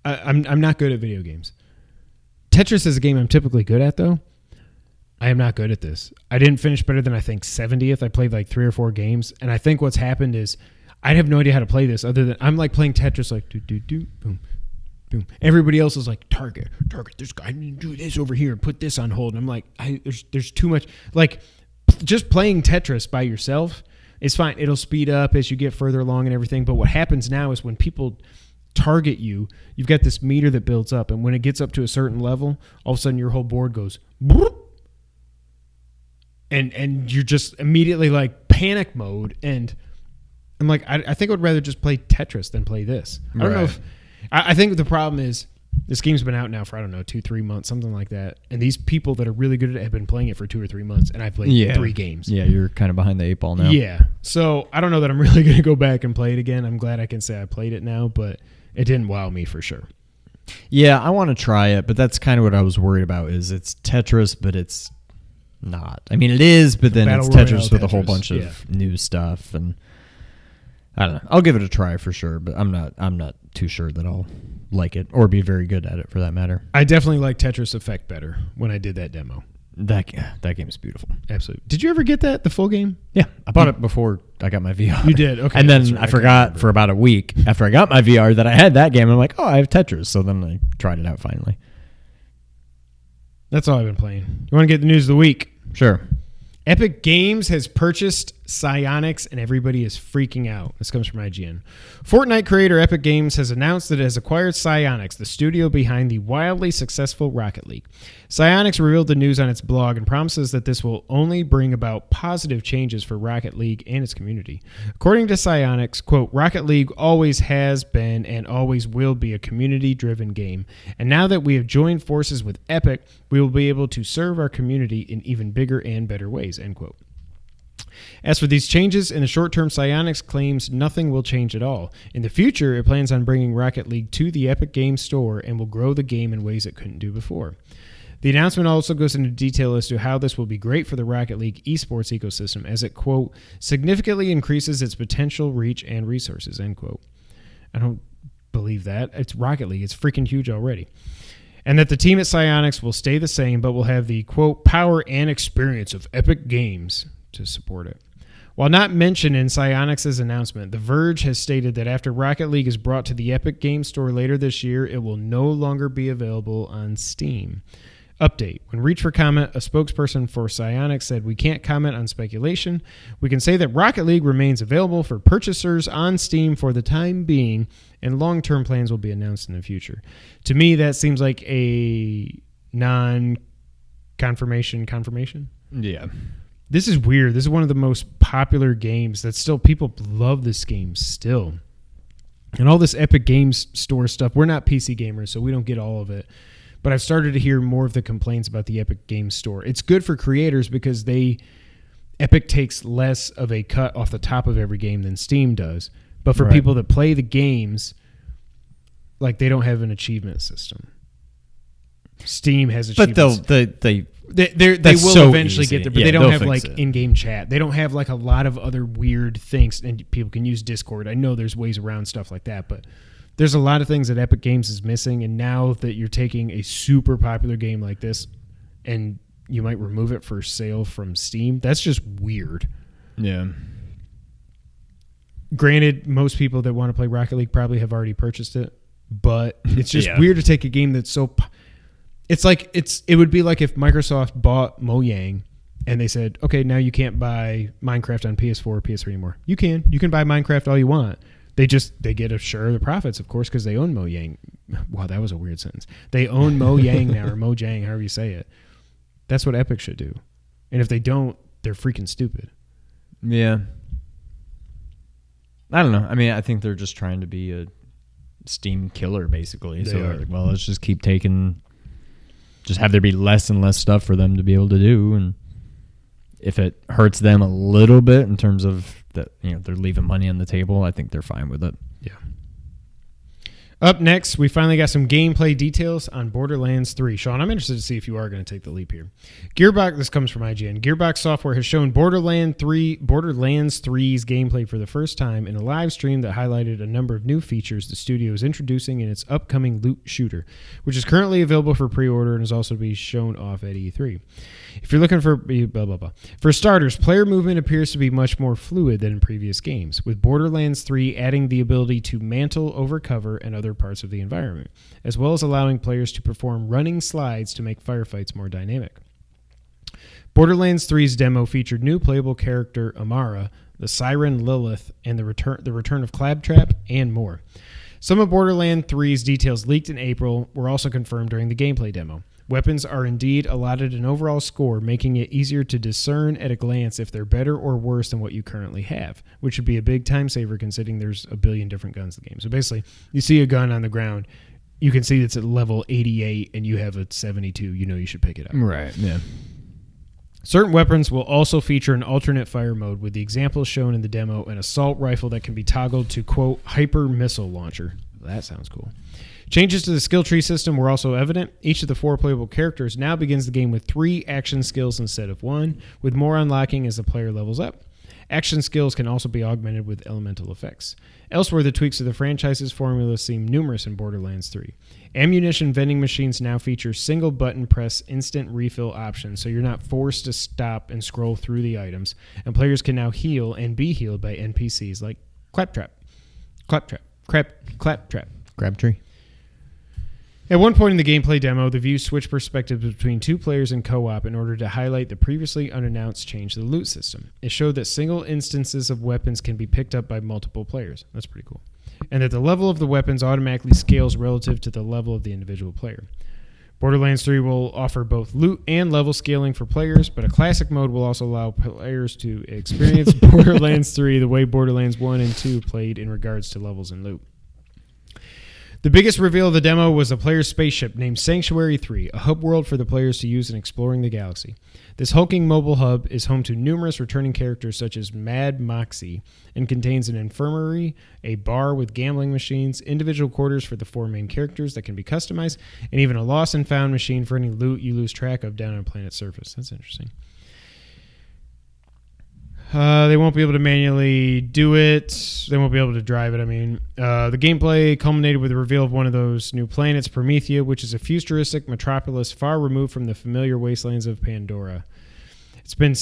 [SPEAKER 2] I'm not good at video games. Tetris is a game I'm typically good at, though. I am not good at this. I didn't finish better than, I think, 70th. I played like 3 or 4 games, and I think what's happened is I have no idea how to play this other than I'm like playing Tetris like do-do-do, boom. Boom. Everybody else is like, target. This guy need to do this over here and put this on hold. And I'm like, there's too much. Like, just playing Tetris by yourself is fine. It'll speed up as you get further along and everything. But what happens now is when people target you, you've got this meter that builds up. And when it gets up to a certain level, all of a sudden your whole board goes, boop, and you're just immediately like panic mode. And I'm like, I think I would rather just play Tetris than play this. I don't know if... I think the problem is this game's been out now for, 2-3 months, something like that. And these people that are really good at it have been playing it for 2 or 3 months, and I've played 3 games.
[SPEAKER 3] Yeah, you're kind of behind the 8 ball now.
[SPEAKER 2] Yeah. So I don't know that I'm really going to go back and play it again. I'm glad I can say I played it now, but it didn't wow me for sure.
[SPEAKER 3] Yeah, I want to try it, but that's kind of what I was worried about is it's Tetris, but it's not. I mean, it is, but then it's Tetris with a whole bunch of new stuff, and I don't know. I'll give it a try for sure, but I'm not too sure that I'll like it or be very good at it for that matter.
[SPEAKER 2] I definitely like Tetris Effect better when I did that demo.
[SPEAKER 3] That game is beautiful.
[SPEAKER 2] Absolutely. Did you ever get the full game?
[SPEAKER 3] Yeah, I bought it before I got my VR.
[SPEAKER 2] You did, okay.
[SPEAKER 3] And then I forgot for about a week after I got my VR that I had that game. And I'm like, oh, I have Tetris. So then I tried it out finally.
[SPEAKER 2] That's all I've been playing. You want to get the news of the week?
[SPEAKER 3] Sure.
[SPEAKER 2] Epic Games has purchased Psyonix, and everybody is freaking out. This comes from IGN. Fortnite creator Epic Games has announced that it has acquired Psyonix, the studio behind the wildly successful Rocket League. Psyonix revealed the news on its blog and promises that this will only bring about positive changes for Rocket League and its community. According to Psyonix, quote, Rocket League always has been and always will be a community-driven game. And now that we have joined forces with Epic, we will be able to serve our community in even bigger and better ways, end quote. As for these changes, in the short term, Psyonix claims nothing will change at all. In the future, it plans on bringing Rocket League to the Epic Games Store and will grow the game in ways it couldn't do before. The announcement also goes into detail as to how this will be great for the Rocket League esports ecosystem as it, quote, significantly increases its potential reach and resources, end quote. I don't believe that. It's Rocket League. It's freaking huge already. And that the team at Psyonix will stay the same, but will have the, quote, power and experience of Epic Games to support it. While not mentioned in Psyonix's announcement, The Verge has stated that after Rocket League is brought to the Epic Games Store later this year, it will no longer be available on Steam. Update. When reached for comment, a spokesperson for Psyonix said, we can't comment on speculation. We can say that Rocket League remains available for purchasers on Steam for the time being, and long-term plans will be announced in the future. To me, that seems like a non-confirmation confirmation.
[SPEAKER 3] Yeah.
[SPEAKER 2] This is weird. This is one of the most popular games that still, people love this game still. And all this Epic Games Store stuff, we're not PC gamers, so we don't get all of it. But I've started to hear more of the complaints about the Epic Games Store. It's good for creators because Epic takes less of a cut off the top of every game than Steam does. But for people that play the games, like, they don't have an achievement system. Steam has achievements.
[SPEAKER 3] But
[SPEAKER 2] they will eventually get there, but they don't have like in-game chat. They don't have like a lot of other weird things, and people can use Discord. I know there's ways around stuff like that, but there's a lot of things that Epic Games is missing, and now that you're taking a super popular game like this and you might remove it for sale from Steam, that's just weird.
[SPEAKER 3] Yeah. Granted,
[SPEAKER 2] most people that want to play Rocket League probably have already purchased it, but it's just weird to take a game that's so... It would be like if Microsoft bought Mojang and they said, okay, now you can't buy Minecraft on PS4 or PS3 anymore. You can buy Minecraft all you want. They get a share of the profits, of course, because they own Mojang. Wow, that was a weird sentence. They own Mojang now, or Mojang, however you say it. That's what Epic should do. And if they don't, they're freaking stupid.
[SPEAKER 3] Yeah. I don't know. I mean, I think they're just trying to be a Steam killer, basically. Like, well, let's just keep taking... Just have there be less and less stuff for them to be able to do, and if it hurts them a little bit in terms of that, they're leaving money on the table, I think they're fine with it.
[SPEAKER 2] Yeah. Up next, we finally got some gameplay details on Borderlands 3. Sean, I'm interested to see if you are going to take the leap here. This comes from IGN. Gearbox Software has shown Borderlands 3's gameplay for the first time in a live stream that highlighted a number of new features the studio is introducing in its upcoming loot shooter, which is currently available for pre-order and is also to be shown off at E3. If you're looking for blah, blah, blah. For starters, player movement appears to be much more fluid than in previous games, with Borderlands 3 adding the ability to mantle over cover and other parts of the environment, as well as allowing players to perform running slides to make firefights more dynamic. Borderlands 3's demo featured new playable character Amara, the Siren Lilith, and the return of Claptrap, and more. Some of Borderlands 3's details leaked in April were also confirmed during the gameplay demo. Weapons are indeed allotted an overall score, making it easier to discern at a glance if they're better or worse than what you currently have, which would be a big time saver considering there's a billion different guns in the game. So basically, you see a gun on the ground, you can see it's at level 88 and you have a 72, you should pick it up.
[SPEAKER 3] Right, yeah.
[SPEAKER 2] Certain weapons will also feature an alternate fire mode, with the examples shown in the demo an assault rifle that can be toggled to, quote, hyper missile launcher. That sounds cool. Changes to the skill tree system were also evident. Each of the 4 playable characters now begins the game with 3 action skills instead of 1, with more unlocking as the player levels up. Action skills can also be augmented with elemental effects. Elsewhere, the tweaks to the franchise's formula seem numerous in Borderlands 3. Ammunition vending machines now feature single button press instant refill options, so you're not forced to stop and scroll through the items, and players can now heal and be healed by NPCs like Claptrap.
[SPEAKER 3] Crabtree.
[SPEAKER 2] At one point in the gameplay demo, the view switched perspectives between two players in co-op in order to highlight the previously unannounced change to the loot system. It showed that single instances of weapons can be picked up by multiple players. That's pretty cool. And that the level of the weapons automatically scales relative to the level of the individual player. Borderlands 3 will offer both loot and level scaling for players, but a classic mode will also allow players to experience Borderlands 3 the way Borderlands 1 and 2 played in regards to levels and loot. The biggest reveal of the demo was a player's spaceship named Sanctuary 3, a hub world for the players to use in exploring the galaxy. This hulking mobile hub is home to numerous returning characters such as Mad Moxie and contains an infirmary, a bar with gambling machines, individual quarters for the 4 main characters that can be customized, and even a lost and found machine for any loot you lose track of down on a planet's surface. That's interesting. They won't be able to manually do it. They won't be able to drive it, The gameplay culminated with the reveal of one of those new planets, Promethea, which is a futuristic metropolis far removed from the familiar wastelands of Pandora. It's been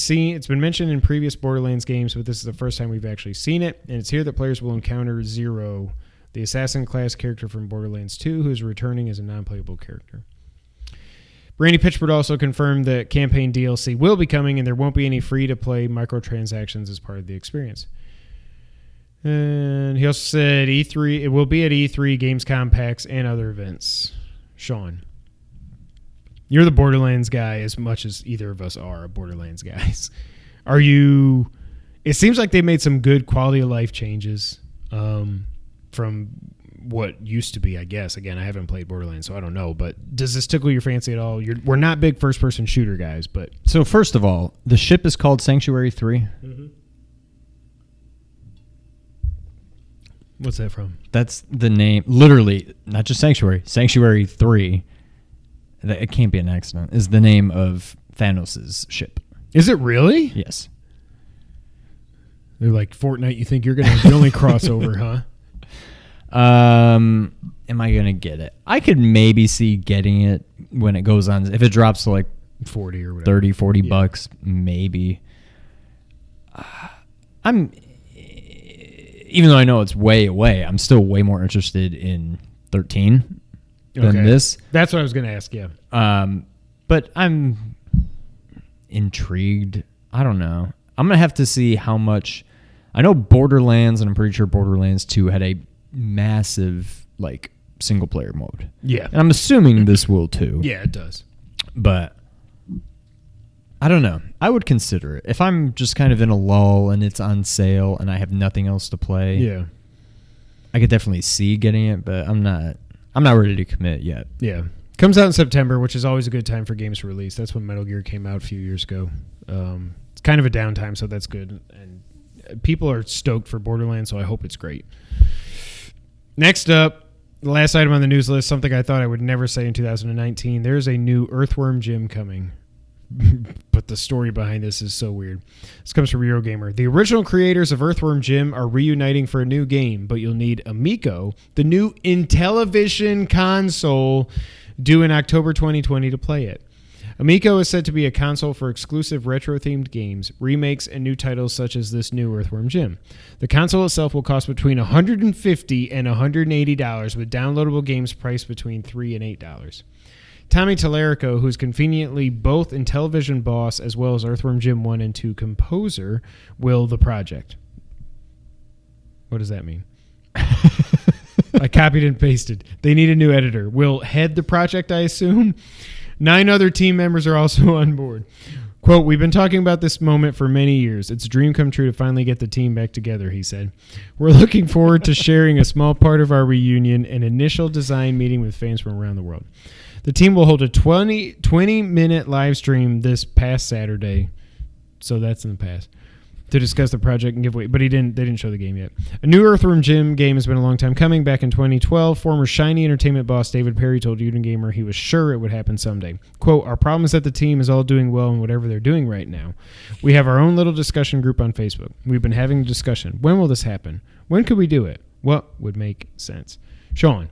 [SPEAKER 2] mentioned in previous Borderlands games, but this is the first time we've actually seen it, and it's here that players will encounter Zero, the assassin class character from Borderlands 2, who is returning as a non-playable character. Randy Pitchford also confirmed that campaign DLC will be coming, and there won't be any free-to-play microtransactions as part of the experience. And he also said E3. It will be at E3, Gamescom, PAX, and other events. Sean, you're the Borderlands guy as much as either of us are Borderlands guys. Are you? It seems like they made some good quality of life changes from what used to be, I guess. Again, I haven't played Borderlands, so I don't know. But does this tickle your fancy at all? We're not big first-person shooter guys, but...
[SPEAKER 3] So first of all, the ship is called Sanctuary 3.
[SPEAKER 2] Mm-hmm. What's that from?
[SPEAKER 3] That's the name. Literally, not just Sanctuary. Sanctuary 3. It can't be an accident. Is the name of Thanos' ship.
[SPEAKER 2] Is it really?
[SPEAKER 3] Yes.
[SPEAKER 2] They're like Fortnite. You think you're going to have the only crossover, huh?
[SPEAKER 3] Am I going to get it? I could maybe see getting it when it goes on. If it drops to like
[SPEAKER 2] 40 or whatever.
[SPEAKER 3] 30, 40 bucks, maybe. Even though I know it's way away, I'm still way more interested in 13 than this.
[SPEAKER 2] That's what I was going to ask, yeah.
[SPEAKER 3] But I'm intrigued. I don't know. I'm going to have to see how much. I know Borderlands, and I'm pretty sure Borderlands 2 had a massive like single player mode.
[SPEAKER 2] Yeah.
[SPEAKER 3] And I'm assuming this will too.
[SPEAKER 2] Yeah, it does.
[SPEAKER 3] But I don't know. I would consider it. If I'm just kind of in a lull and it's on sale and I have nothing else to play.
[SPEAKER 2] Yeah.
[SPEAKER 3] I could definitely see getting it, but I'm not ready to commit yet.
[SPEAKER 2] Yeah. Comes out in September, which is always a good time for games to release. That's when Metal Gear came out a few years ago. It's kind of a downtime, so that's good. And people are stoked for Borderlands, so I hope it's great. Next up, the last item on the news list, something I thought I would never say in 2019. There's a new Earthworm Jim coming. But the story behind this is so weird. This comes from Eurogamer. The original creators of Earthworm Jim are reuniting for a new game, but you'll need Amico, the new Intellivision console, due in October 2020 to play it. Amico is said to be a console for exclusive retro-themed games, remakes, and new titles such as this new Earthworm Jim. The console itself will cost between $150 and $180, with downloadable games priced between $3 and $8. Tommy Tallarico, who's conveniently both Intellivision boss as well as Earthworm Jim 1 and 2 composer, will the project. What does that mean? I copied and pasted. They need a new editor. Will head the project, I assume? 9 other team members are also on board. Quote, "We've been talking about this moment for many years. It's a dream come true to finally get the team back together," he said. "We're looking forward to sharing a small part of our reunion, an initial design meeting with fans from around the world. The team will hold a 20-minute live stream this past Saturday." So that's in the past. to discuss the project and give away, but they didn't show the game yet. A new Earthworm Jim game has been a long time coming. Back in 2012, former Shiny Entertainment boss David Perry told Gamer he was sure it would happen someday. Quote, our problem is that the team is all doing well in whatever they're doing right now. We have our own little discussion group on Facebook. We've been having a discussion. When will this happen? When could we do it? What would make sense? Sean,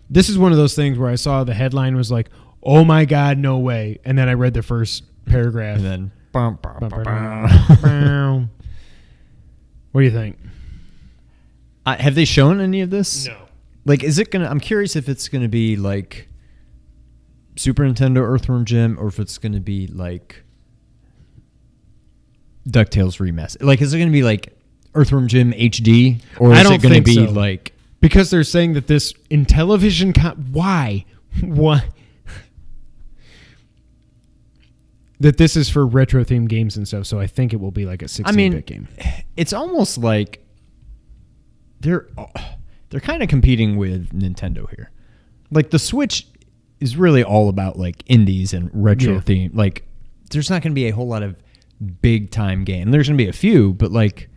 [SPEAKER 2] this is one of those things where I saw the headline was like, oh my God, no way. And then I read the first paragraph.
[SPEAKER 3] And then,
[SPEAKER 2] what do you think?
[SPEAKER 3] have they shown any of this?
[SPEAKER 2] No.
[SPEAKER 3] Like, is it gonna? I'm curious if it's gonna be like Super Nintendo Earthworm Jim, or if it's gonna be like DuckTales remaster. Like, is it gonna be like Earthworm Jim HD, or is it gonna be like?
[SPEAKER 2] Because they're saying that this in television. Why? What? That this is for retro themed games and stuff, so I think it will be like a 16-bit game.
[SPEAKER 3] It's almost like they're kind of competing with Nintendo here. Like, the Switch is really all about like indies and retro theme. Like, there's not going to be a whole lot of big time game. There's going to be a few, but like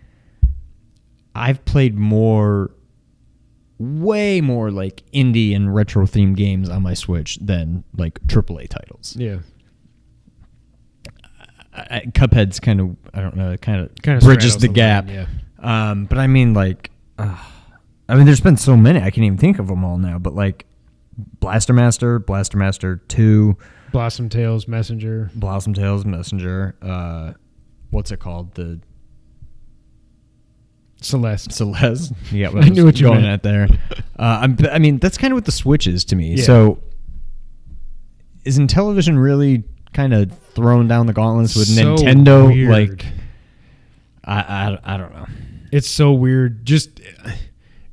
[SPEAKER 3] I've played way more like indie and retro themed games on my Switch than like AAA titles.
[SPEAKER 2] Yeah.
[SPEAKER 3] Cuphead's kind of, I don't know, kind of bridges the gap.
[SPEAKER 2] Line,
[SPEAKER 3] yeah. But I mean, like, there's been so many, I can't even think of them all now. But like, Blaster Master 2,
[SPEAKER 2] Blossom Tales Messenger.
[SPEAKER 3] What's it called? The
[SPEAKER 2] Celeste.
[SPEAKER 3] Yeah,
[SPEAKER 2] I knew what you
[SPEAKER 3] going
[SPEAKER 2] meant.
[SPEAKER 3] at there. I mean, that's kind of what the Switch is to me.
[SPEAKER 2] Yeah.
[SPEAKER 3] So, isn't television really kind of throwing down the gauntlets with
[SPEAKER 2] So
[SPEAKER 3] Nintendo?
[SPEAKER 2] weird.
[SPEAKER 3] Like, I don't know.
[SPEAKER 2] It's so weird. Just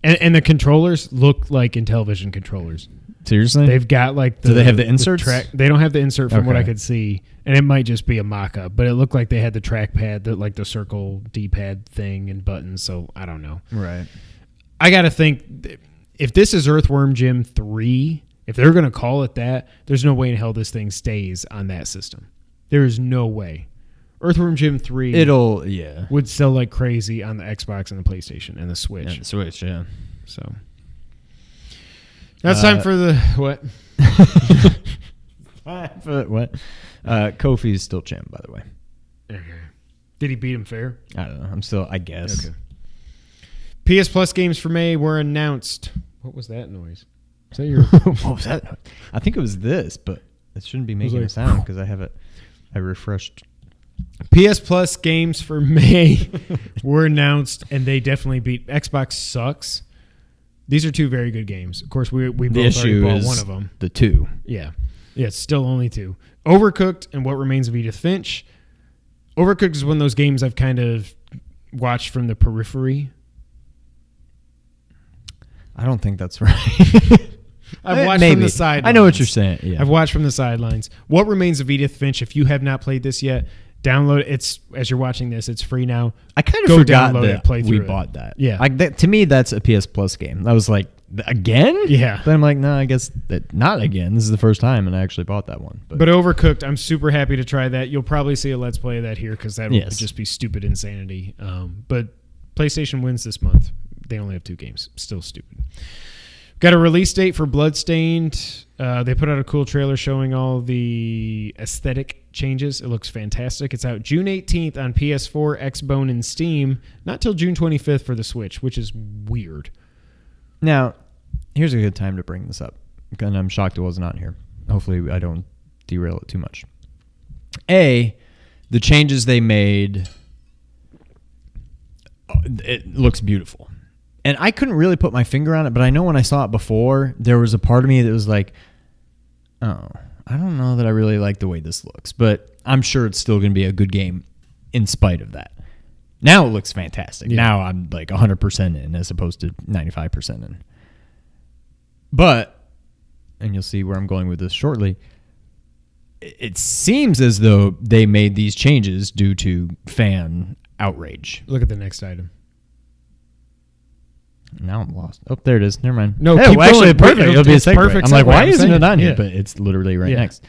[SPEAKER 2] and the controllers look like Intellivision controllers.
[SPEAKER 3] Seriously?
[SPEAKER 2] They've got like
[SPEAKER 3] Do they have the inserts?
[SPEAKER 2] They don't have the insert from what I
[SPEAKER 3] Okay.
[SPEAKER 2] could see, and it might just be a mock-up. But it looked like they had the trackpad, like the circle D-pad thing and buttons. So I don't know.
[SPEAKER 3] Right.
[SPEAKER 2] I got to think if this is Earthworm Jim 3, if they're going to call it that, there's no way in hell this thing stays on that system. There is no way. Earthworm Jim 3 would sell like crazy on the Xbox and the PlayStation and the Switch.
[SPEAKER 3] Yeah, the Switch, yeah.
[SPEAKER 2] So that's time for the what?
[SPEAKER 3] What? Kofi's still champ, by the way.
[SPEAKER 2] Okay. Did he beat him fair?
[SPEAKER 3] I don't know. I'm still, I guess.
[SPEAKER 2] Okay. PS Plus games for May were announced. What was that noise? Is that your?
[SPEAKER 3] What was that? I think it was this, but it shouldn't be making
[SPEAKER 2] like,
[SPEAKER 3] a sound because I have it. I refreshed.
[SPEAKER 2] PS Plus games for May were announced, and they definitely beat. Xbox sucks. These are two very good games. Of course, we both already bought one of them.
[SPEAKER 3] The two.
[SPEAKER 2] Yeah, it's still only two. Overcooked and What Remains of Edith Finch. Overcooked is one of those games I've kind of watched from the periphery.
[SPEAKER 3] I don't think that's right.
[SPEAKER 2] I've watched
[SPEAKER 3] Maybe.
[SPEAKER 2] from the sidelines.
[SPEAKER 3] I know what you're saying. Yeah.
[SPEAKER 2] I've watched from the sidelines. What Remains of Edith Finch, if you have not played this yet, download it. It's, as you're watching this, it's free now.
[SPEAKER 3] I kind of
[SPEAKER 2] Go
[SPEAKER 3] forgot
[SPEAKER 2] download
[SPEAKER 3] that
[SPEAKER 2] it, play
[SPEAKER 3] we
[SPEAKER 2] through it.
[SPEAKER 3] bought that.
[SPEAKER 2] Yeah.
[SPEAKER 3] To me, that's a PS Plus game. I was like, again?
[SPEAKER 2] Yeah.
[SPEAKER 3] But I'm like, no, I guess that not again. This is the first time, and I actually bought that one.
[SPEAKER 2] But Overcooked, I'm super happy to try that. You'll probably see a Let's Play of that here because that would just be stupid insanity. But PlayStation wins this month. They only have 2 games. Still stupid. Got a release date for Bloodstained. They put out a cool trailer showing all the aesthetic changes. It looks fantastic. It's out June 18th on PS4, Xbone, and Steam. Not till June 25th for the Switch, which is weird.
[SPEAKER 3] Now, here's a good time to bring this up. And I'm shocked it wasn't on here. Hopefully I don't derail it too much. The changes they made, it looks beautiful. And I couldn't really put my finger on it, but I know when I saw it before, there was a part of me that was like, oh, I don't know that I really like the way this looks. But I'm sure it's still going to be a good game in spite of that. Now it looks fantastic.
[SPEAKER 2] Yeah.
[SPEAKER 3] Now I'm like 100% in as opposed to 95% in. But, and you'll see where I'm going with this shortly, it seems as though they made these changes due to fan outrage.
[SPEAKER 2] Look at the next item.
[SPEAKER 3] Now I'm lost. Oh, there it is. Never mind.
[SPEAKER 2] No,
[SPEAKER 3] hey,
[SPEAKER 2] keep
[SPEAKER 3] well, actually,
[SPEAKER 2] going.
[SPEAKER 3] perfect. It'll be a
[SPEAKER 2] It's
[SPEAKER 3] segue.
[SPEAKER 2] perfect
[SPEAKER 3] I'm like,
[SPEAKER 2] segue.
[SPEAKER 3] why
[SPEAKER 2] I'm
[SPEAKER 3] isn't
[SPEAKER 2] saying,
[SPEAKER 3] it on here?
[SPEAKER 2] yeah.
[SPEAKER 3] But it's literally right
[SPEAKER 2] Yeah.
[SPEAKER 3] next.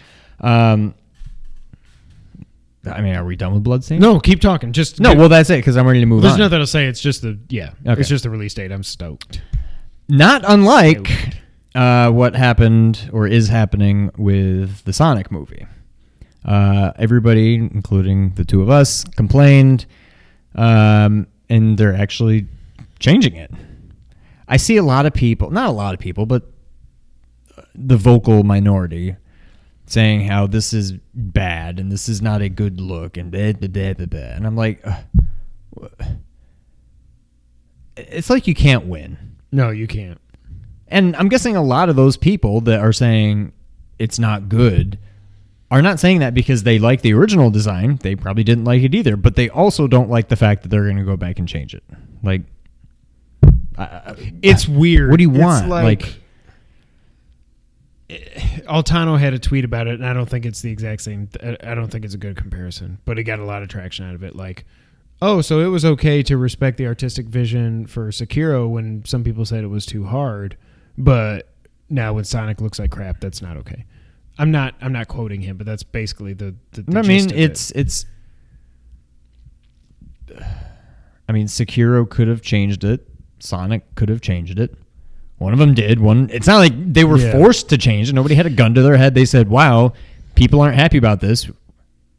[SPEAKER 3] I mean, are we done with Bloodstained?
[SPEAKER 2] No, keep talking. Just
[SPEAKER 3] No, well, that's it, because I'm ready to move
[SPEAKER 2] there's
[SPEAKER 3] on.
[SPEAKER 2] nothing to say. It's just
[SPEAKER 3] Okay.
[SPEAKER 2] it's just the release date. I'm stoked.
[SPEAKER 3] Not unlike what happened or is happening with the Sonic movie. Everybody, including the two of us, complained, and they're actually changing it. I see a lot of people, not a lot of people, but the vocal minority saying how this is bad and this is not a good look and blah, blah, blah, blah, blah. And I'm like, it's like you can't win.
[SPEAKER 2] No, you can't.
[SPEAKER 3] And I'm guessing a lot of those people that are saying it's not good are not saying that because they like the original design. They probably didn't like it either, but they also don't like the fact that they're going to go back and change it. Like,
[SPEAKER 2] it's weird.
[SPEAKER 3] What do you
[SPEAKER 2] It's
[SPEAKER 3] want? Like
[SPEAKER 2] Altano had a tweet about it, and I don't think it's the exact same. I don't think it's a good comparison, but it got a lot of traction out of it. Like, oh, so it was okay to respect the artistic vision for Sekiro when some people said it was too hard, but now when Sonic looks like crap, that's not okay. I'm not quoting him, but that's basically the
[SPEAKER 3] I mean,
[SPEAKER 2] gist of
[SPEAKER 3] it's. I mean, Sekiro could have changed it. Sonic could have changed it. One of them did. It's not like they were forced to change it. Nobody had a gun to their head. They said, "Wow, people aren't happy about this.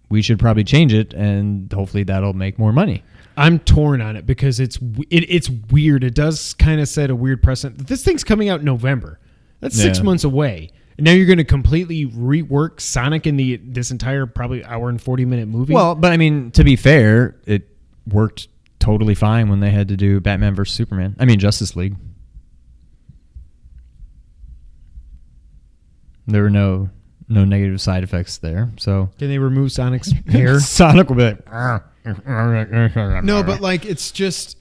[SPEAKER 3] We should probably change it, and hopefully that'll make more money."
[SPEAKER 2] I'm torn on it because it's weird. It does kind of set a weird precedent. This thing's coming out in November. That's 6 months away. And now you're going to completely rework Sonic in this entire probably hour and 40-minute movie?
[SPEAKER 3] Well, but I mean, to be fair, it worked totally fine when they had to do Batman vs. Superman. I mean, Justice League. There were no negative side effects there. So
[SPEAKER 2] can they remove Sonic's hair?
[SPEAKER 3] Sonic will be like,
[SPEAKER 2] no, but like it's just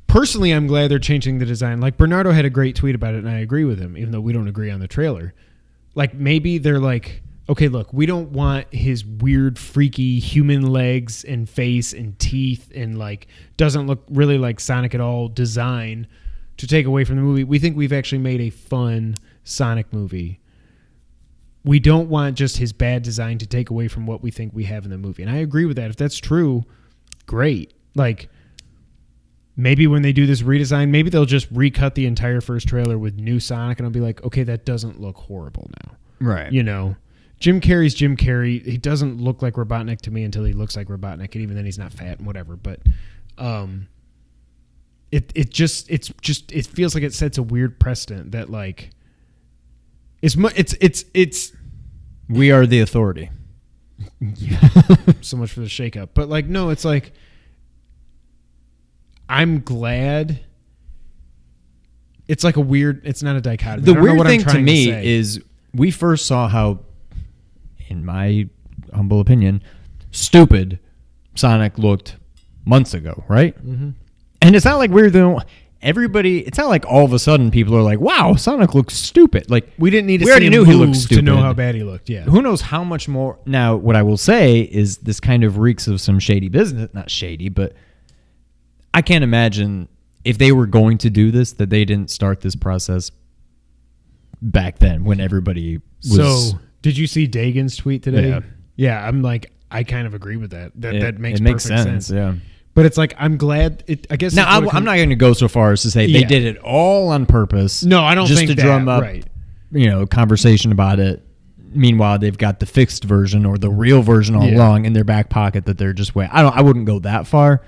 [SPEAKER 2] personally, I'm glad they're changing the design. Like Bernardo had a great tweet about it, and I agree with him, even though we don't agree on the trailer. Like maybe they're like, okay, look, we don't want his weird, freaky human legs and face and teeth and like doesn't look really like Sonic at all design to take away from the movie. We think we've actually made a fun Sonic movie. We don't want just his bad design to take away from what we think we have in the movie. And I agree with that. If that's true, great. Like, maybe when they do this redesign, maybe they'll just recut the entire first trailer with new Sonic, and I'll be like, okay, that doesn't look horrible now.
[SPEAKER 3] Right.
[SPEAKER 2] You know, Jim Carrey's Jim Carrey. He doesn't look like Robotnik to me until he looks like Robotnik, and even then he's not fat and whatever. But it feels like it sets a weird precedent that like it's
[SPEAKER 3] we are the authority.
[SPEAKER 2] Yeah. So much for the shakeup. But like, no, it's like I'm glad. It's like a weird. It's not a dichotomy.
[SPEAKER 3] The weird thing to me is we first saw how, in my humble opinion, stupid Sonic looked months ago, right? Mm-hmm. And it's not like we're the everybody. It's not like all of a sudden people are like, "Wow, Sonic looks stupid." Like
[SPEAKER 2] we didn't need to.
[SPEAKER 3] We already knew he looked stupid
[SPEAKER 2] to know how bad he looked. Yeah.
[SPEAKER 3] Who knows how much more? Now, what I will say is this kind of reeks of some shady business. Not shady, but I can't imagine if they were going to do this that they didn't start this process back then when everybody was.
[SPEAKER 2] So, did you see Dagan's tweet today?
[SPEAKER 3] Yeah.
[SPEAKER 2] Yeah, I'm like, I kind of agree with that. That makes
[SPEAKER 3] it
[SPEAKER 2] perfect
[SPEAKER 3] makes sense. Yeah.
[SPEAKER 2] But it's like, I'm glad. I guess
[SPEAKER 3] now I'm not going to go so far as to say they did it all on purpose.
[SPEAKER 2] No, I don't
[SPEAKER 3] just
[SPEAKER 2] think
[SPEAKER 3] to
[SPEAKER 2] that,
[SPEAKER 3] drum up,
[SPEAKER 2] right.
[SPEAKER 3] Conversation about it. Meanwhile, they've got the fixed version or the real version all along in their back pocket that they're just waiting. I wouldn't go that far,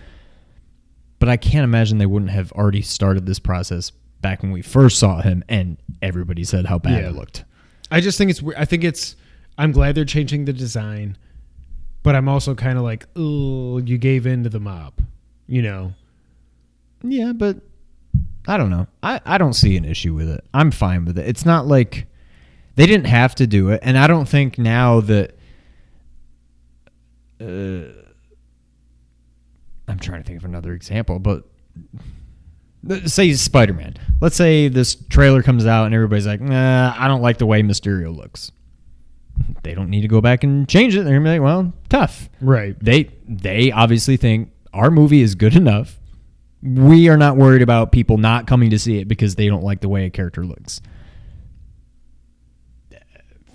[SPEAKER 3] but I can't imagine they wouldn't have already started this process back when we first saw him and everybody said how bad it looked.
[SPEAKER 2] I just think I'm glad they're changing the design, but I'm also kind of like, oh, you gave in to the mob,
[SPEAKER 3] Yeah, but I don't know. I don't see an issue with it. I'm fine with it. It's not like they didn't have to do it, and I don't think now that I'm trying to think of another example, but say Spider-Man. Let's say this trailer comes out and everybody's like, nah, I don't like the way Mysterio looks. They don't need to go back and change it. They're going to be like, well, tough.
[SPEAKER 2] Right.
[SPEAKER 3] They obviously think our movie is good enough. We are not worried about people not coming to see it because they don't like the way a character looks.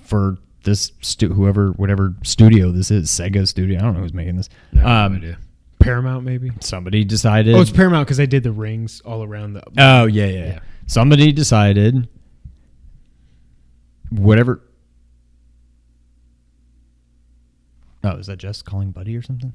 [SPEAKER 3] For this whatever studio this is, Sega Studio. I don't know who's making this.
[SPEAKER 2] No idea. Paramount, maybe.
[SPEAKER 3] Somebody decided.
[SPEAKER 2] Oh, it's Paramount because they did the rings all around the.
[SPEAKER 3] Oh yeah. Somebody decided. Whatever. Oh, is that Jess calling Buddy or something?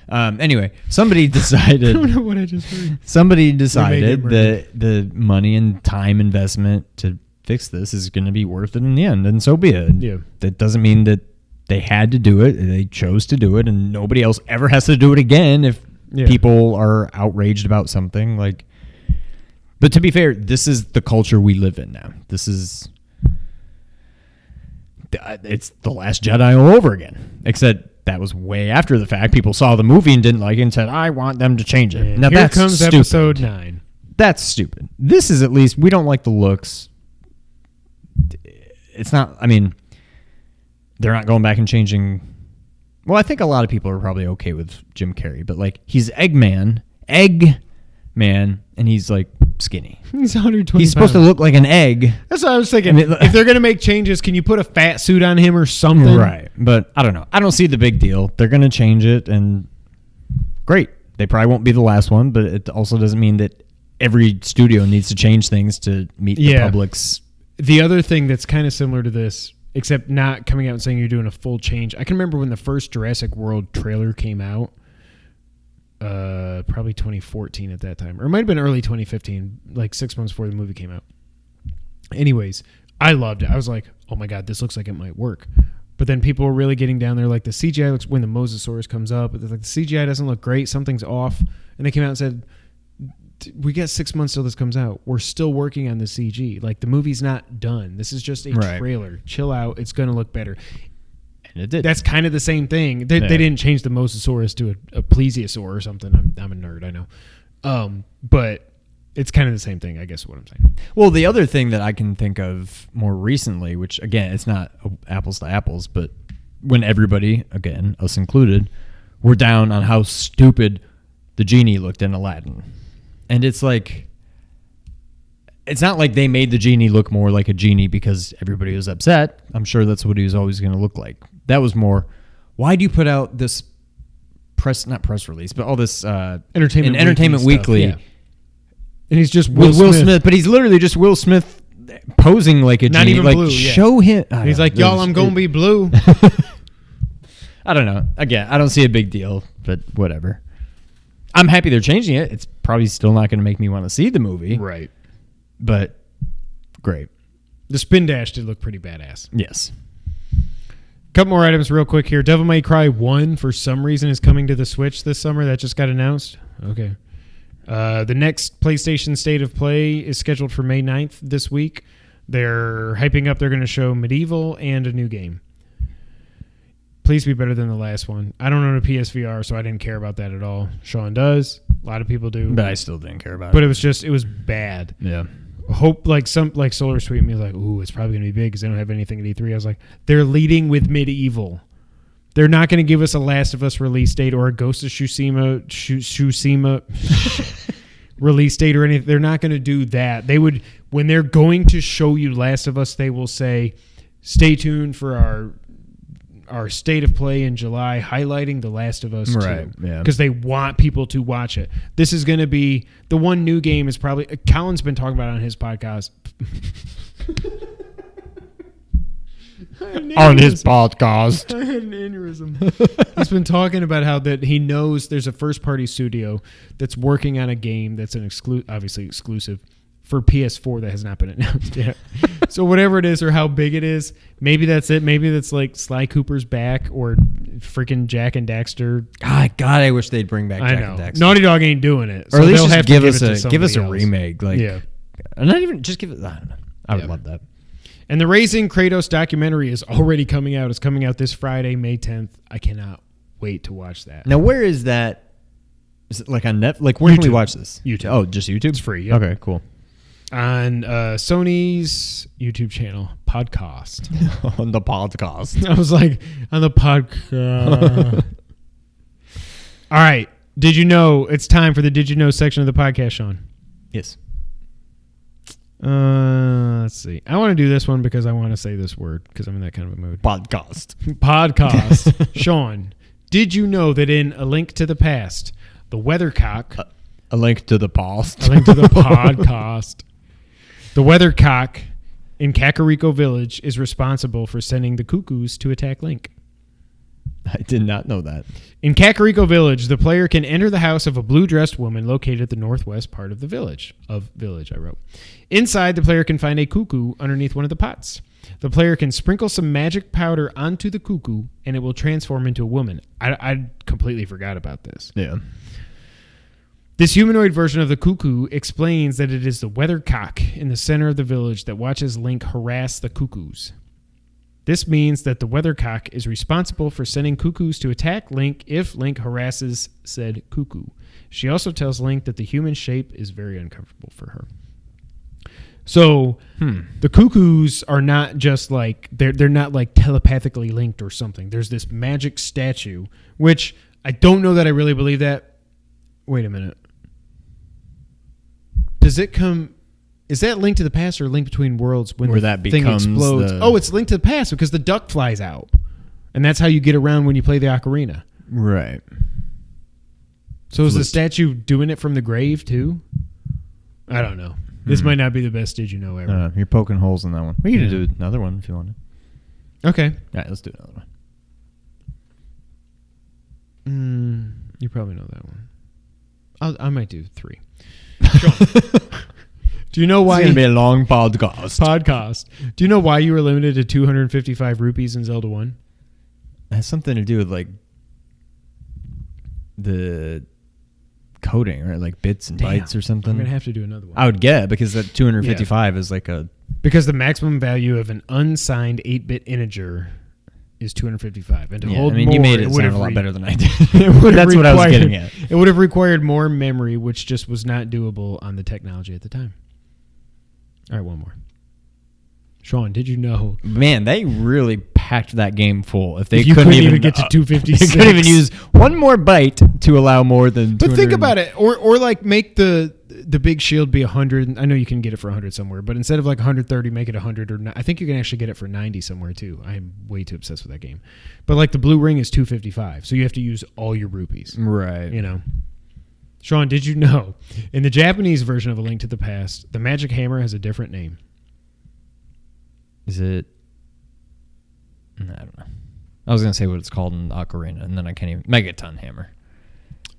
[SPEAKER 3] Anyway, somebody decided.
[SPEAKER 2] I don't know what I just heard.
[SPEAKER 3] Somebody decided that the money and time investment to fix this is going to be worth it in the end, and so be it.
[SPEAKER 2] Yeah.
[SPEAKER 3] That doesn't mean that they had to do it. They chose to do it, and nobody else ever has to do it again if people are outraged about something. Like, but to be fair, this is the culture we live in now. It's The Last Jedi all over again, except that was way after the fact. People saw the movie and didn't like it and said, I want them to change it.
[SPEAKER 2] And
[SPEAKER 3] now
[SPEAKER 2] here
[SPEAKER 3] that's
[SPEAKER 2] comes
[SPEAKER 3] stupid.
[SPEAKER 2] episode 9.
[SPEAKER 3] That's stupid. This is at least, we don't like the looks. It's not, I mean, they're not going back and changing. Well, I think a lot of people are probably okay with Jim Carrey, but like, he's Eggman, and he's like skinny.
[SPEAKER 2] He's 120
[SPEAKER 3] He's supposed to look like an egg.
[SPEAKER 2] That's what I was thinking. I mean, if they're going to make changes, can you put a fat suit on him or something?
[SPEAKER 3] Right. But I don't know. I don't see the big deal. They're going to change it, and great. They probably won't be the last one, but it also doesn't mean that every studio needs to change things to meet the public's.
[SPEAKER 2] The other thing that's kind of similar to this, except not coming out and saying you're doing a full change. I can remember when the first Jurassic World trailer came out, probably 2014 at that time, or it might have been early 2015, like 6 months before the movie came out. Anyways, I loved it. I was like, oh my God, this looks like it might work. But then people were really getting down there, like the CGI looks, when the Mosasaurus comes up, like the CGI doesn't look great, something's off. And they came out and said, we got 6 months till this comes out. We're still working on the CG. Like, the movie's not done. This is just a trailer. Chill out. It's going to look better.
[SPEAKER 3] And it did.
[SPEAKER 2] That's kind of the same thing. They didn't change the Mosasaurus to a plesiosaur or something. I'm a nerd, I know. But it's kind of the same thing, I guess, is what I'm saying.
[SPEAKER 3] Well, the other thing that I can think of more recently, which, again, it's not apples to apples, but when everybody, again, us included, were down on how stupid the genie looked in Aladdin. And it's like, it's not like they made the genie look more like a genie because everybody was upset. I'm sure that's what he was always going to look like. That was more, why do you put out this not press release, but all this Entertainment Weekly.
[SPEAKER 2] Yeah. And he's just
[SPEAKER 3] Will Smith, but he's literally just Will Smith posing like a
[SPEAKER 2] not
[SPEAKER 3] genie.
[SPEAKER 2] even
[SPEAKER 3] like,
[SPEAKER 2] blue.
[SPEAKER 3] Show him.
[SPEAKER 2] He's like, y'all, I'm going to be blue.
[SPEAKER 3] I don't know. Again, I don't see a big deal, but whatever. I'm happy they're changing it. It's probably still not going to make me want to see the movie.
[SPEAKER 2] Right.
[SPEAKER 3] But great.
[SPEAKER 2] The Spin Dash did look pretty badass.
[SPEAKER 3] Yes.
[SPEAKER 2] Couple more items real quick here. Devil May Cry 1, for some reason, is coming to the Switch this summer. That just got announced. Okay. The next PlayStation State of Play is scheduled for May 9th this week. They're hyping up. They're going to show Medieval and a new game. Please be better than the last one. I don't own a PSVR, so I didn't care about that at all. Sean does. A lot of people do.
[SPEAKER 3] But I still didn't care about it.
[SPEAKER 2] But it was bad.
[SPEAKER 3] Yeah.
[SPEAKER 2] Hope, like Solar Sweet me was like, ooh, it's probably going to be big because they don't have anything at E3. I was like, they're leading with Medieval. They're not going to give us a Last of Us release date or a Ghost of Tsushima release date or anything. They're not going to do that. They would, when they're going to show you Last of Us, they will say, stay tuned for our State of Play in July, highlighting The Last of Us 2.
[SPEAKER 3] Right, yeah.
[SPEAKER 2] Because they want people to watch it. This is going to be, the one new game is probably, Colin's been talking about it on his podcast.
[SPEAKER 3] On his podcast.
[SPEAKER 2] I had an aneurysm. He's been talking about how that he knows there's a first-party studio that's working on a game that's an obviously exclusive for PS4 that has not been announced yet. So whatever it is or how big it is, maybe that's it. Maybe that's like Sly Cooper's back or freaking Jack and Daxter.
[SPEAKER 3] God, I wish they'd bring back Jack and Daxter.
[SPEAKER 2] Naughty Dog ain't doing it.
[SPEAKER 3] Or at least just give us a
[SPEAKER 2] else.
[SPEAKER 3] remake. Like,
[SPEAKER 2] yeah.
[SPEAKER 3] Not even, just give it, I don't know. I would love that.
[SPEAKER 2] And the Raising Kratos documentary is already coming out. It's coming out this Friday, May 10th. I cannot wait to watch that.
[SPEAKER 3] Now, where is that? Is it like on Netflix? Like, where can we watch this?
[SPEAKER 2] YouTube.
[SPEAKER 3] Oh, just YouTube?
[SPEAKER 2] It's free. Yep.
[SPEAKER 3] Okay, cool.
[SPEAKER 2] On Sony's YouTube channel, podcast.
[SPEAKER 3] On the podcast.
[SPEAKER 2] I was like, on the podcast. All right. Did you know it's time for the Did You Know section of the podcast, Sean?
[SPEAKER 3] Yes.
[SPEAKER 2] Let's see. I want to do this one because I want to say this word because I'm in that kind of a mood.
[SPEAKER 3] Podcast.
[SPEAKER 2] Sean, did you know that in A Link to the Past, the weathercock...
[SPEAKER 3] A link to the past.
[SPEAKER 2] A link to the podcast. The weathercock in Kakariko Village is responsible for sending the cuckoos to attack Link.
[SPEAKER 3] I did not know that.
[SPEAKER 2] In Kakariko Village, the player can enter the house of a blue-dressed woman located at the northwest part of the village. Inside, the player can find a cuckoo underneath one of the pots. The player can sprinkle some magic powder onto the cuckoo, and it will transform into a woman. I completely forgot about this.
[SPEAKER 3] Yeah.
[SPEAKER 2] This humanoid version of the cuckoo explains that it is the weathercock in the center of the village that watches Link harass the cuckoos. This means that the weathercock is responsible for sending cuckoos to attack Link if Link harasses said cuckoo. She also tells Link that the human shape is very uncomfortable for her. So the cuckoos are not just like they're not like telepathically linked or something. There's this magic statue, which I don't know that I really believe that. Wait a minute. Does it come? Is that Link to the Past or Link Between Worlds when
[SPEAKER 3] where
[SPEAKER 2] the
[SPEAKER 3] that
[SPEAKER 2] thing
[SPEAKER 3] becomes
[SPEAKER 2] explodes? Oh, it's Link to the Past because the duck flies out, and that's how you get around when you play the ocarina.
[SPEAKER 3] Right.
[SPEAKER 2] So is the statue doing it from the grave too? I don't know. This might not be the best Did You Know ever.
[SPEAKER 3] You're poking holes in that one. We can do another one if you want to.
[SPEAKER 2] Okay.
[SPEAKER 3] All right, let's do another one.
[SPEAKER 2] You probably know that one. I might do 3. Do you know why?
[SPEAKER 3] It's going to be a long podcast.
[SPEAKER 2] Do you know why you were limited to 255 rupees in Zelda 1?
[SPEAKER 3] It has something to do with like the coding, right? Like bits and bytes or something.
[SPEAKER 2] I'm going to have to do another one.
[SPEAKER 3] I would get because that 255 is like a...
[SPEAKER 2] Because the maximum value of an unsigned 8-bit integer is 255. And to hold more,
[SPEAKER 3] you made it sound a lot better than I did.
[SPEAKER 2] That's
[SPEAKER 3] what I was getting at.
[SPEAKER 2] It would have required more memory, which just was not doable on the technology at the time. All right, one more. Sean, did you know?
[SPEAKER 3] Man, they really packed that game full. If they
[SPEAKER 2] you
[SPEAKER 3] couldn't
[SPEAKER 2] even get to 256.
[SPEAKER 3] They couldn't even use one more byte to allow more than...
[SPEAKER 2] But think about it. Or like make the big shield be 100. I know you can get it for 100 somewhere, but instead of like 130, make it 100. Or I think you can actually get it for 90 somewhere too. I am way too obsessed with that game. But like the blue ring is 255, so you have to use all your rupees.
[SPEAKER 3] Right.
[SPEAKER 2] You know. Sean, did you know in the Japanese version of A Link to the Past, the magic hammer has a different name?
[SPEAKER 3] Is it... I don't know. I was going to say what it's called in Ocarina, and then I can't even... Megaton Hammer.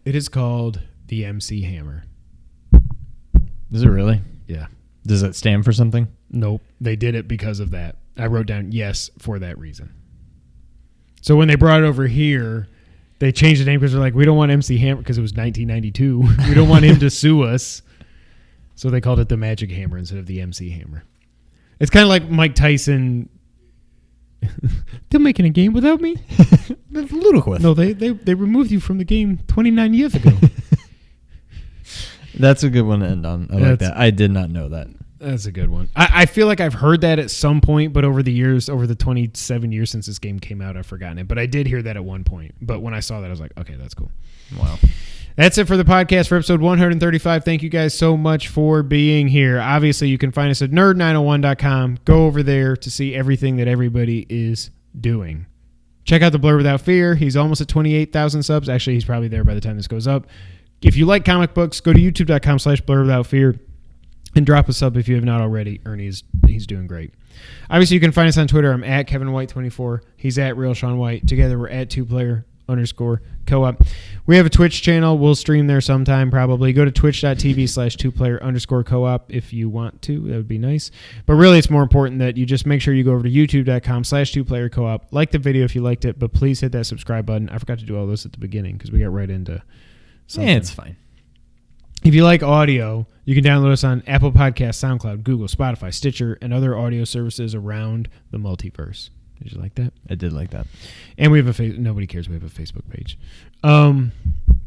[SPEAKER 2] It is called the MC Hammer.
[SPEAKER 3] Is it really?
[SPEAKER 2] Yeah.
[SPEAKER 3] Does it stand for something?
[SPEAKER 2] Nope. They did it because of that. I wrote down yes for that reason. So when they brought it over here, they changed the name because they're like, we don't want MC Hammer because it was 1992. We don't want him to sue us. So they called it the Magic Hammer instead of the MC Hammer. It's kind of like Mike Tyson. They're making a game without me?
[SPEAKER 3] That's ludicrous.
[SPEAKER 2] No, they removed you from the game 29 years ago.
[SPEAKER 3] That's a good one to end on. I like that. I did not know that.
[SPEAKER 2] That's a good one. I feel like I've heard that at some point, but over the 27 years since this game came out, I've forgotten it. But I did hear that at one point. But when I saw that, I was like, okay, that's cool.
[SPEAKER 3] Wow.
[SPEAKER 2] That's it for the podcast for episode 135. Thank you guys so much for being here. Obviously, you can find us at nerd901.com. Go over there to see everything that everybody is doing. Check out the Blur Without Fear. He's almost at 28,000 subs. Actually, he's probably there by the time this goes up. If you like comic books, go to youtube.com/blurwithoutfear and drop a sub if you have not already. Ernie's he's doing great. Obviously, you can find us on Twitter. I'm at KevinWhite24. He's at Real Sean White. Together, we're at 2player_co-op. We have a Twitch channel. We'll stream there sometime probably. Go to twitch.tv/2player_co-op if you want to. That would be nice. But really, it's more important that you just make sure you go over to youtube.com/2player_co-op. Like the video if you liked it, but please hit that subscribe button. I forgot to do all this at the beginning because we got right into something.
[SPEAKER 3] Yeah, it's fine.
[SPEAKER 2] If you like audio, you can download us on Apple Podcasts, SoundCloud, Google, Spotify, Stitcher, and other audio services around the multiverse. Did you like that?
[SPEAKER 3] I did like that.
[SPEAKER 2] And we have nobody cares. We have a Facebook page.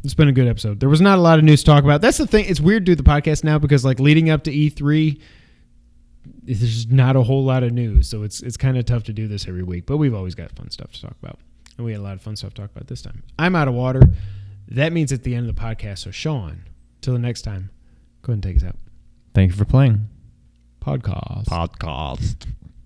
[SPEAKER 2] It's been a good episode. There was not a lot of news to talk about. That's the thing. It's weird to do the podcast now because like leading up to E3, there's not a whole lot of news. So it's kind of tough to do this every week. But we've always got fun stuff to talk about. And we had a lot of fun stuff to talk about this time. I'm out of water. That means at the end of the podcast. So Sean, till the next time, go ahead and take us out.
[SPEAKER 3] Thank you for playing. Podcast.